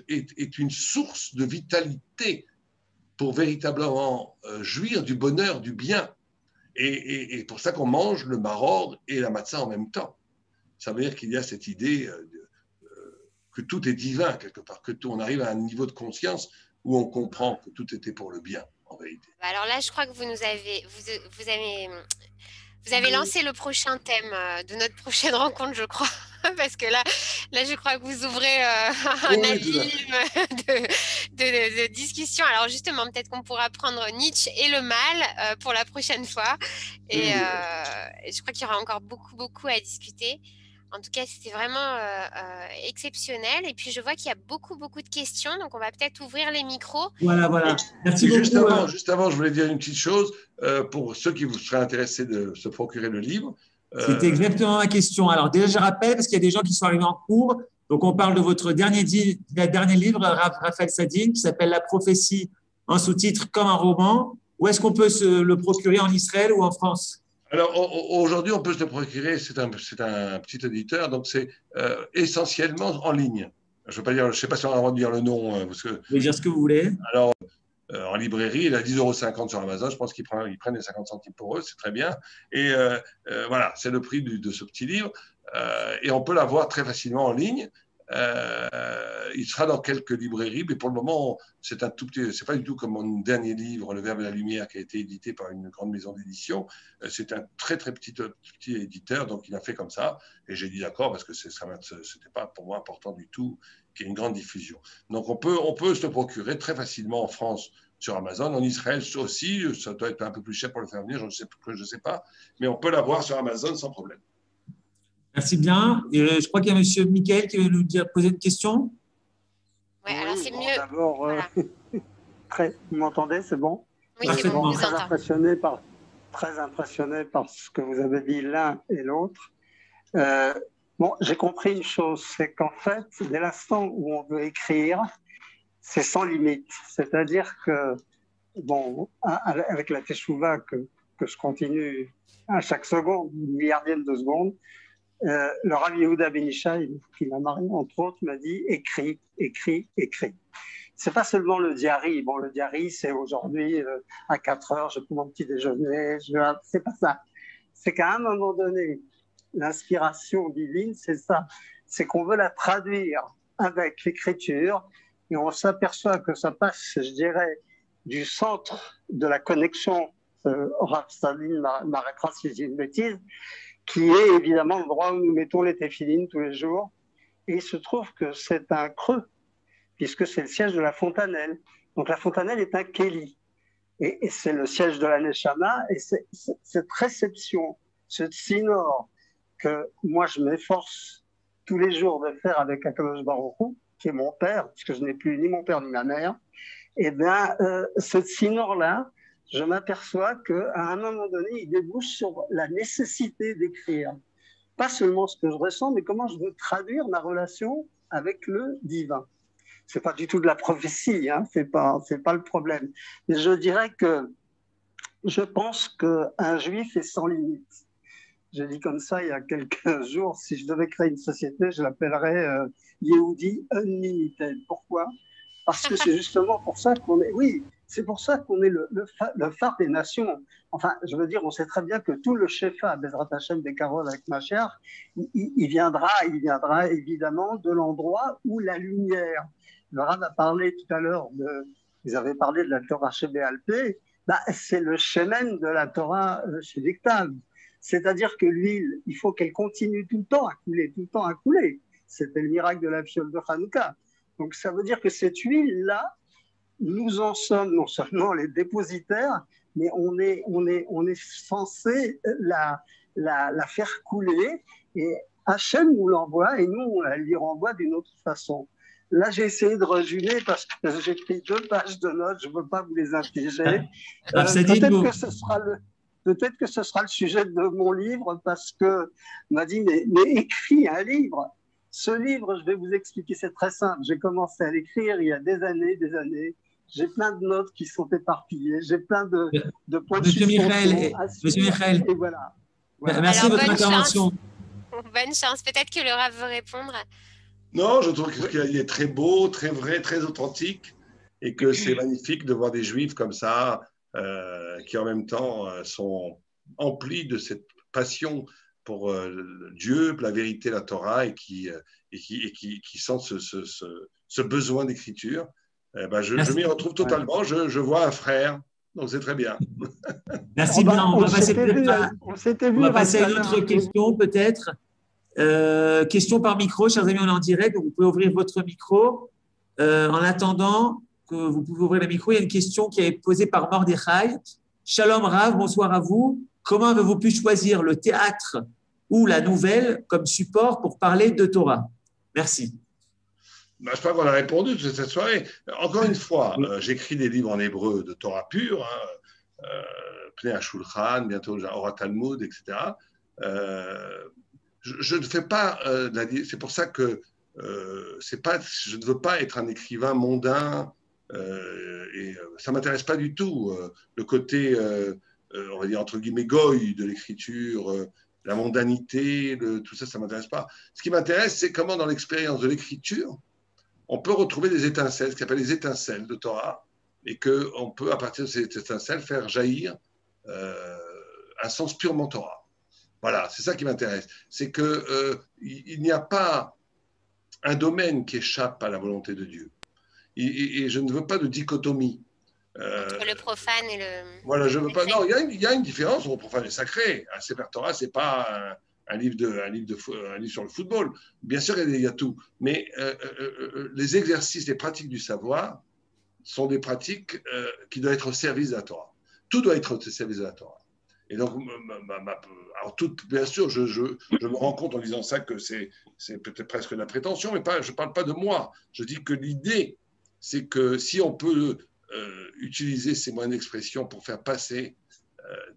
est une source de vitalité pour véritablement jouir du bonheur, du bien. Et pour ça qu'on mange le maror et la matzah en même temps. Ça veut dire qu'il y a cette idée que tout est divin quelque part, on arrive à un niveau de conscience où on comprend que tout était pour le bien, en réalité. Alors là, je crois que vous avez lancé le prochain thème de notre prochaine rencontre, je crois. Parce que là, je crois que vous ouvrez un abîme de discussion. Alors justement, peut-être qu'on pourra prendre Nietzsche et le mal pour la prochaine fois. Et je crois qu'il y aura encore beaucoup à discuter. En tout cas, c'était vraiment exceptionnel. Et puis, je vois qu'il y a beaucoup de questions. Donc, on va peut-être ouvrir les micros. Voilà. Merci beaucoup. Juste avant, je voulais dire une petite chose pour ceux qui vous seraient intéressés de se procurer le livre. C'était exactement ma question. Alors, déjà, je rappelle, parce qu'il y a des gens qui sont arrivés en cours. Donc, on parle de votre dernier livre, Raphaël Sadine, qui s'appelle La prophétie, en sous-titre comme un roman. Où est-ce qu'on peut se le procurer, en Israël ou en France? Alors, aujourd'hui, on peut se le procurer, c'est un petit éditeur, donc c'est essentiellement en ligne. Je ne sais pas si on a le droit de dire le nom. Parce que, vous pouvez dire ce que vous voulez. Alors, en librairie, il a 10,50 € sur Amazon. Je pense qu'ils prennent les 50 centimes pour eux, c'est très bien. Et voilà, c'est le prix de ce petit livre. Et on peut l'avoir très facilement en ligne. Il sera dans quelques librairies, mais pour le moment, c'est pas du tout comme mon dernier livre, Le Verbe et la Lumière, qui a été édité par une grande maison d'édition. C'est un très petit éditeur, donc il a fait comme ça. Et j'ai dit d'accord parce que c'était pas pour moi important du tout qu'il y ait une grande diffusion. Donc on peut se le procurer très facilement en France sur Amazon, en Israël aussi. Ça doit être un peu plus cher pour le faire venir, je sais pas, mais on peut l'avoir sur Amazon sans problème. Merci bien. Et je crois qu'il y a M. Michael qui veut nous poser une question. Oui, alors c'est mieux. D'abord, voilà. Vous m'entendez, c'est bon? Oui, c'est bon, très impressionné par ce que vous avez dit l'un et l'autre. J'ai compris une chose, c'est qu'en fait, dès l'instant où on veut écrire, c'est sans limite. C'est-à-dire que, avec la teshuva que je continue à chaque seconde, une milliardième de seconde, le Rav Yehuda Ben Ishai, qui m'a marié entre autres, m'a dit écris. C'est pas seulement le diary. Bon, le diary, c'est aujourd'hui à 4 heures, je prends mon petit déjeuner. C'est pas ça. C'est qu'à un moment donné, l'inspiration divine, c'est ça. C'est qu'on veut la traduire avec l'écriture et on s'aperçoit que ça passe, je dirais, du centre de la connexion, Rav Stalin m'arrêtera si j'ai une bêtise, qui est évidemment l'endroit où nous mettons les téphilines tous les jours. Et il se trouve que c'est un creux, puisque c'est le siège de la fontanelle. Donc la fontanelle est un kéli. Et c'est le siège de la Neshama. Et cette réception, ce tsinor que moi je m'efforce tous les jours de faire avec Akadosh Baruch Hu, qui est mon père, puisque je n'ai plus ni mon père ni ma mère, et bien ce tsinor-là, je m'aperçois qu'à un moment donné, il débouche sur la nécessité d'écrire. Pas seulement ce que je ressens, mais comment je veux traduire ma relation avec le divin. C'est pas du tout de la prophétie, hein, c'est pas le problème. Mais je dirais que je pense qu'un juif est sans limite. J'ai dit comme ça il y a quelques jours, si je devais créer une société, je l'appellerais Yehudi Unlimited. Pourquoi ? Parce que c'est justement pour ça qu'on est, oui, c'est pour ça qu'on est le phare des nations. Enfin, je veux dire, on sait très bien que tout le shefa, Bezrat Hashem des Karol avec Mashiach, il viendra évidemment de l'endroit où la lumière. Le Rav a parlé tout à l'heure, ils avaient parlé de la Torah chez Béalpé, c'est le shemen de la Torah chez Diktav. C'est-à-dire que l'huile, il faut qu'elle continue tout le temps à couler. C'était le miracle de la fiole de Hanouka. Donc ça veut dire que cette huile-là, nous en sommes non seulement les dépositaires, mais on est censé la faire couler, et Hachem nous l'envoie et nous on la lui renvoie d'une autre façon. Là, j'ai essayé de résumer parce que j'ai pris 2 pages de notes, je ne veux pas vous les infliger. Peut-être que ce sera le sujet de mon livre, parce que m'a dit mais écris un livre. Ce livre, je vais vous expliquer, c'est très simple. J'ai commencé à l'écrire il y a des années. J'ai plein de notes qui sont éparpillées, j'ai plein de points de suspension. Monsieur Michael, et voilà. Merci de votre intervention. Bonne chance. Peut-être que le Rav veut répondre. Non, je trouve qu'il est très beau, très vrai, très authentique, et que c'est magnifique de voir des Juifs comme ça, qui en même temps sont emplis de cette passion pour Dieu, pour la vérité, la Torah, et qui sentent ce besoin d'écriture. Je m'y retrouve totalement. Je vois un frère, donc c'est très bien. Merci bien. On va passer à une autre question, peut-être. Question par micro, chers amis, on est en direct, donc vous pouvez ouvrir votre micro. En attendant que vous pouvez ouvrir le micro, il y a une question qui est posée par Mordechai. Shalom Rav, bonsoir à vous. Comment avez-vous pu choisir le théâtre ou la nouvelle comme support pour parler de Torah? Merci. Je crois qu'on a répondu toute cette soirée. Encore une fois, j'écris des livres en hébreu de Torah pure, Pnei HaShulchan, bientôt Ora Talmud, etc. Je ne fais pas, c'est pour ça que je ne veux pas être un écrivain mondain, et ça ne m'intéresse pas du tout. Le côté, on va dire entre guillemets, goy de l'écriture, la mondanité, tout ça, ça ne m'intéresse pas. Ce qui m'intéresse, c'est comment dans l'expérience de l'écriture, on peut retrouver des étincelles, ce qu'on appelle les étincelles de Torah, et qu'on peut, à partir de ces étincelles, faire jaillir un sens purement Torah. Voilà, c'est ça qui m'intéresse. C'est qu'il n'y a pas un domaine qui échappe à la volonté de Dieu. Et je ne veux pas de dichotomie. Entre le profane et le... Voilà, je veux pas... Non, il y a une différence entre le profane et le sacré. Un Sefer Torah, ce n'est pas un livre sur le football. Bien sûr, il y a tout. Mais les exercices, les pratiques du savoir sont des pratiques qui doivent être au service de la Torah. Tout doit être au service de la Torah. Et donc, alors bien sûr, je me rends compte en disant ça que c'est peut-être presque de la prétention, mais je ne parle pas de moi. Je dis que l'idée, c'est que si on peut utiliser ces moyens d'expression pour faire passer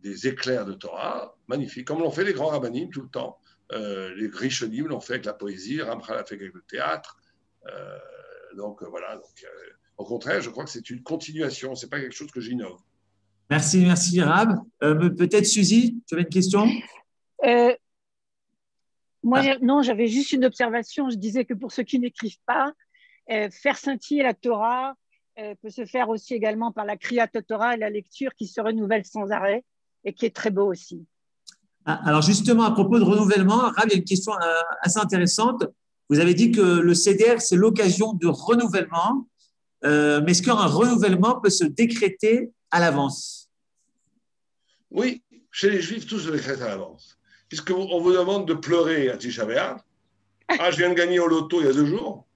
des éclairs de Torah, magnifique, comme l'ont fait les grands rabbinim tout le temps. Les Rishonim l'ont fait avec la poésie, Ramchal l'a fait avec le théâtre. Voilà. Au contraire, je crois que c'est une continuation, ce n'est pas quelque chose que j'innove. Merci Rab. Peut-être Suzy, tu avais une question? Non, j'avais juste une observation. Je disais que pour ceux qui n'écrivent pas, faire scintiller la Torah peut se faire aussi également par la Kriyat Torah et la lecture qui se renouvelle sans arrêt et qui est très beau aussi. Alors justement, à propos de renouvellement, Rab, il y a une question assez intéressante. Vous avez dit que le CDR, c'est l'occasion de renouvellement. mais est-ce qu'un renouvellement peut se décréter à l'avance? Oui, chez les Juifs, tout se décrète à l'avance. Puisqu'on vous demande de pleurer à Tisha B'Av. Ah, je viens de gagner au loto il y a 2 jours.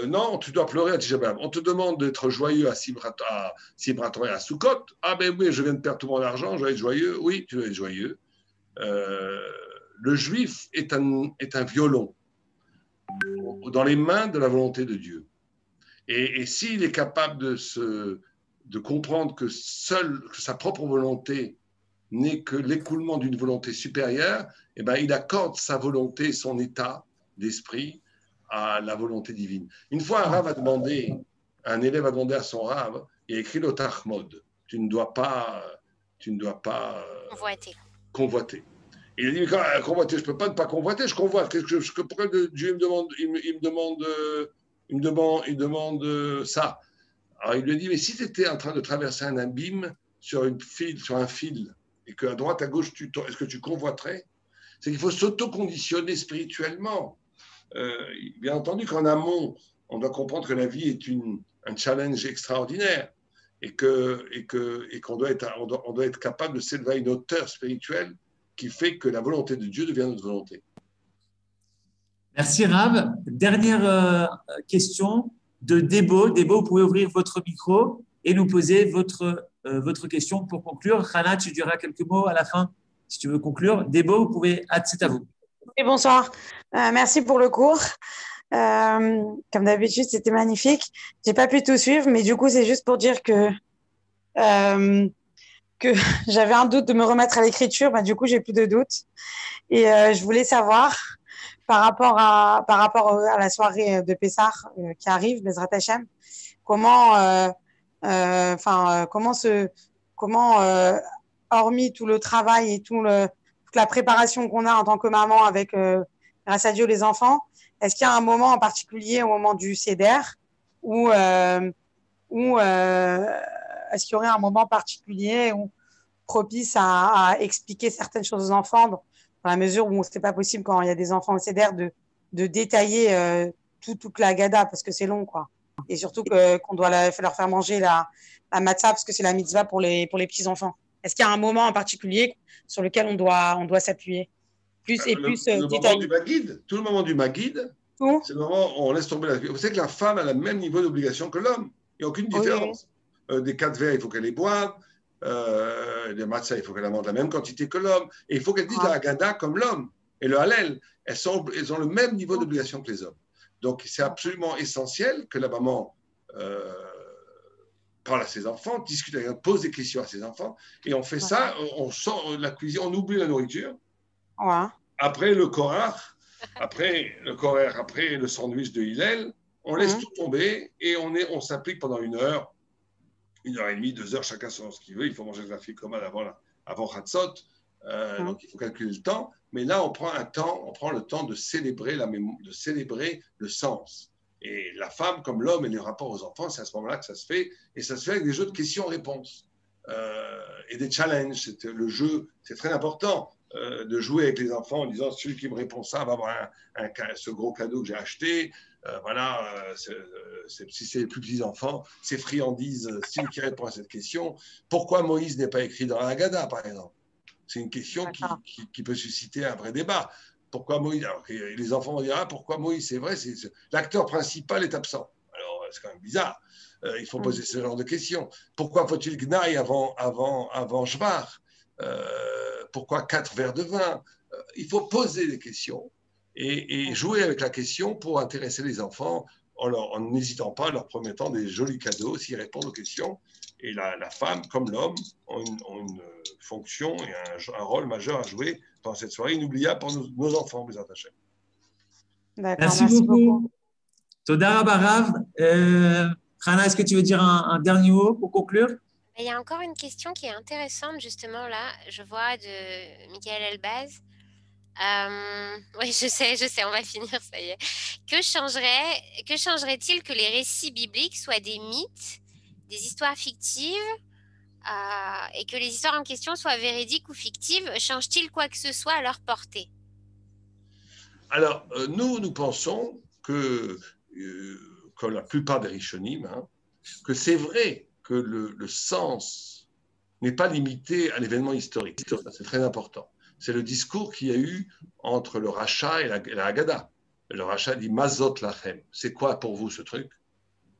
Non, tu dois pleurer à Tisha B'Av. On te demande d'être joyeux à Simchat Torah et à Sukkot. Ah ben oui, je viens de perdre tout mon argent, je dois être joyeux. Oui, tu dois être joyeux. Le Juif est un violon dans les mains de la volonté de Dieu. Et s'il est capable de comprendre que sa propre volonté n'est que l'écoulement d'une volonté supérieure, eh ben, il accorde sa volonté, son état d'esprit à la volonté divine. Une fois, un élève a demandé à son rave, il a écrit le Tachmod, tu ne dois pas convoiter. Et il a dit, mais convoiter, je ne peux pas ne pas convoiter, je convoite. Pourquoi Dieu il me demande ça? Alors il lui a dit, mais si tu étais en train de traverser un abîme sur un fil, et qu'à droite, à gauche, est-ce que tu convoiterais? C'est qu'il faut s'auto-conditionner spirituellement. Bien entendu qu'en amont, on doit comprendre que la vie est un challenge extraordinaire et qu'on doit être capable de s'élever à une hauteur spirituelle qui fait que la volonté de Dieu devient notre volonté. Merci Rav. Dernière question de Debo. Debo, vous pouvez ouvrir votre micro et nous poser votre question pour conclure. Hana, tu diras quelques mots à la fin si tu veux conclure. Debo, c'est à vous. Et bonsoir. Merci pour le cours. Comme d'habitude, c'était magnifique. J'ai pas pu tout suivre, mais du coup, c'est juste pour dire que j'avais un doute de me remettre à l'écriture. Du coup, j'ai plus de doute. Et je voulais savoir, par rapport à la soirée de Pessah qui arrive, Bezrat Hashem, hormis tout le travail et toute la préparation qu'on a en tant que maman avec, grâce à Dieu, les enfants, est-ce qu'il y a un moment en particulier, au moment du Seder, où est-ce qu'il y aurait un moment particulier propice à expliquer certaines choses aux enfants, dans la mesure où ce n'est pas possible quand il y a des enfants au Seder de détailler toute la Haggadah parce que c'est long, quoi. Et surtout qu'on doit leur faire manger la matzah parce que c'est la mitzvah pour les petits-enfants. Est-ce qu'il y a un moment en particulier sur lequel on doit s'appuyer plus détaillé? Tout le moment du Maguid, c'est le moment où on laisse tomber la vie. Vous savez que la femme a le même niveau d'obligation que l'homme. Il n'y a aucune différence. Oui. Des 4 verres, il faut qu'elle les boive. Les matzah, il faut qu'elle en mange la même quantité que l'homme. Et il faut qu'elle dise la Haggadah comme l'homme. Et le Hallel, elles ont le même niveau d'obligation que les hommes. Donc, c'est absolument essentiel que la maman parle à ses enfants, discute avec eux, pose des questions à ses enfants. Et on fait ça, on sort de la cuisine, on oublie la nourriture. Ouais. Après le korach, après le sandwich de Hillel, on laisse tout tomber et on s'applique pendant 1 heure, 1h30, 2 heures, chacun selon ce qu'il veut. Il faut manger de la fricomade avant Chatzot, donc il faut calculer le temps. Mais là, on prend le temps de célébrer le sens. Et la femme, comme l'homme et les rapports aux enfants, c'est à ce moment-là que ça se fait. Et ça se fait avec des jeux de questions-réponses et des challenges. Le jeu, c'est très important de jouer avec les enfants en disant celui qui me répond ça va avoir ce gros cadeau que j'ai acheté. Si c'est les plus petits enfants, ces friandises, celui qui répond à cette question. Pourquoi Moïse n'est pas écrit dans la Haggadah, par exemple? C'est une question qui peut susciter un vrai débat. Pourquoi Moïse? Alors, les enfants vont dire pourquoi Moïse? C'est vrai, l'acteur principal est absent. Alors, c'est quand même bizarre. Il faut poser ce genre de questions. Pourquoi faut-il Gnaï avant Shvar? Pourquoi 4 verres de vin? Il faut poser des questions et jouer avec la question pour intéresser les enfants en n'hésitant pas, en leur promettant des jolis cadeaux s'ils répondent aux questions. Et la femme, comme l'homme, ont une fonction et un rôle majeur à jouer dans cette soirée inoubliable pour nos enfants, mes attachés. Merci beaucoup. Toda Rabba Rav. Hana, est-ce que tu veux dire un dernier mot pour conclure? Il y a encore une question qui est intéressante, justement, là. Je vois de Michael Elbaz. Oui, je sais, on va finir, ça y est. Que changerait-il que les récits bibliques soient des mythes, des histoires fictives, et que les histoires en question soient véridiques ou fictives? Change-t-il quoi que ce soit à leur portée? Alors, nous pensons que comme la plupart des Rishonim, hein, que c'est vrai que le sens n'est pas limité à l'événement historique. C'est très important. C'est le discours qu'il y a eu entre le Racha et la Haggadah. Le Racha dit Mazot lachem. C'est quoi pour vous ce truc?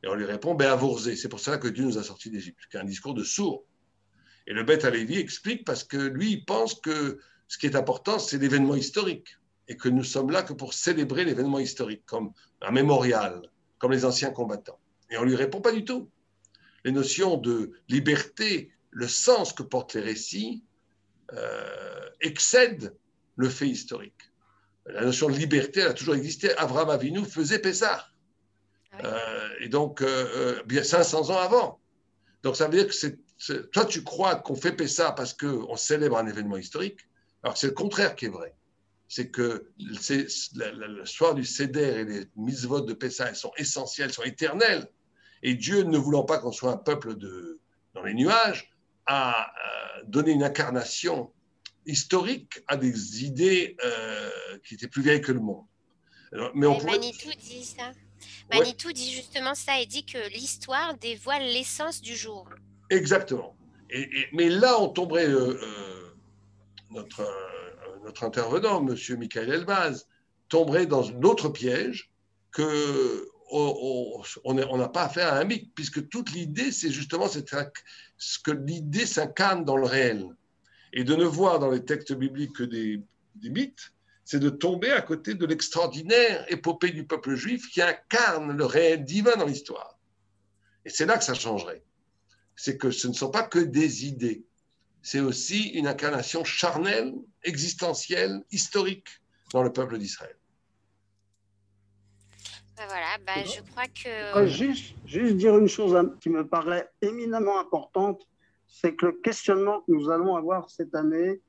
Et on lui répond Be'avorzé. C'est pour cela que Dieu nous a sortis d'Égypte. C'est un discours de sourd. Et le Beth Alevi explique parce que lui, il pense que ce qui est important, c'est l'événement historique. Et que nous sommes là que pour célébrer l'événement historique, comme un mémorial, comme les anciens combattants. Et on lui répond pas du tout. Les notions de liberté, le sens que portent les récits, excèdent le fait historique. La notion de liberté, elle a toujours existé. Avraham Avinu faisait Pessah. Et donc, bien 500 ans avant. Donc, ça veut dire que toi, tu crois qu'on fait Pessah parce qu'on célèbre un événement historique, alors que c'est le contraire qui est vrai. C'est que le soir du Seder et les mitzvot de Pessah, elles sont essentielles, sont éternelles. Et Dieu, ne voulant pas qu'on soit un peuple dans les nuages, a donné une incarnation historique à des idées qui étaient plus vieilles que le monde. Mais Manitou dit ça. Manitou dit justement ça et dit que l'histoire dévoile l'essence du jour. Exactement. Mais là, on tomberait, notre intervenant, M. Michael Elbaz, tomberait dans un autre piège qu'on n'a pas affaire à un mythe, puisque toute l'idée, c'est justement ce que l'idée s'incarne dans le réel. Et de ne voir dans les textes bibliques que des mythes, c'est de tomber à côté de l'extraordinaire épopée du peuple juif qui incarne le réel divin dans l'histoire. Et c'est là que ça changerait. C'est que ce ne sont pas que des idées, c'est aussi une incarnation charnelle, existentielle, historique dans le peuple d'Israël. Voilà, je crois que... Juste dire une chose qui me paraît éminemment importante, c'est que le questionnement que nous allons avoir cette année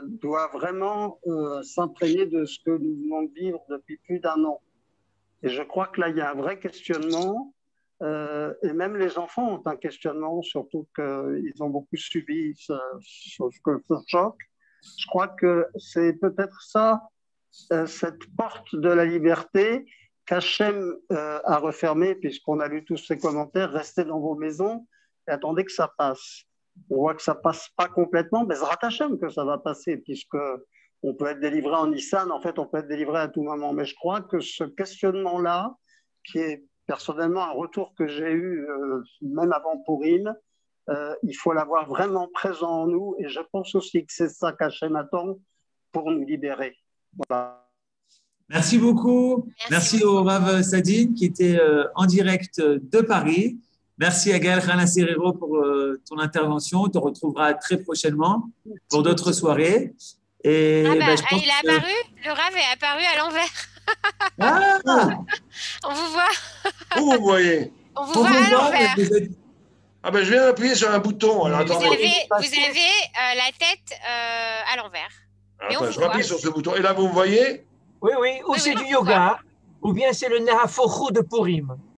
doit vraiment s'imprégner de ce que nous venons de vivre depuis plus d'1 an. Et je crois que là, il y a un vrai questionnement, et même les enfants ont un questionnement, surtout qu'ils ont beaucoup subi ce choc. Je crois que c'est peut-être ça, cette porte de la liberté qu'Hachem a refermée, puisqu'on a lu tous ces commentaires, restez dans vos maisons et attendez que ça passe. On voit que ça ne passe pas complètement, mais c'est Hachem que ça va passer, puisqu'on peut être délivré en Nissan, en fait, on peut être délivré à tout moment. Mais je crois que ce questionnement-là, qui est personnellement un retour que j'ai eu même avant Pourim, il faut l'avoir vraiment présent en nous, et je pense aussi que c'est ça qu'Hachem attend pour nous libérer. Voilà. Merci beaucoup. Merci au Rav Sadine qui était en direct de Paris. Merci à Gaël Rana-Serrero pour ton intervention. On te retrouvera très prochainement pour d'autres soirées. Et, il est apparu, le Rav est apparu à l'envers. Ah On vous voit. Où vous voyez? On vous voit à l'envers. Je viens d'appuyer sur un bouton. Alors, vous avez la tête à l'envers. Attends, je rappuie sur ce bouton. Et là, vous me voyez? Oui. Ou c'est du yoga, ou bien c'est le Nehafochou de Purim.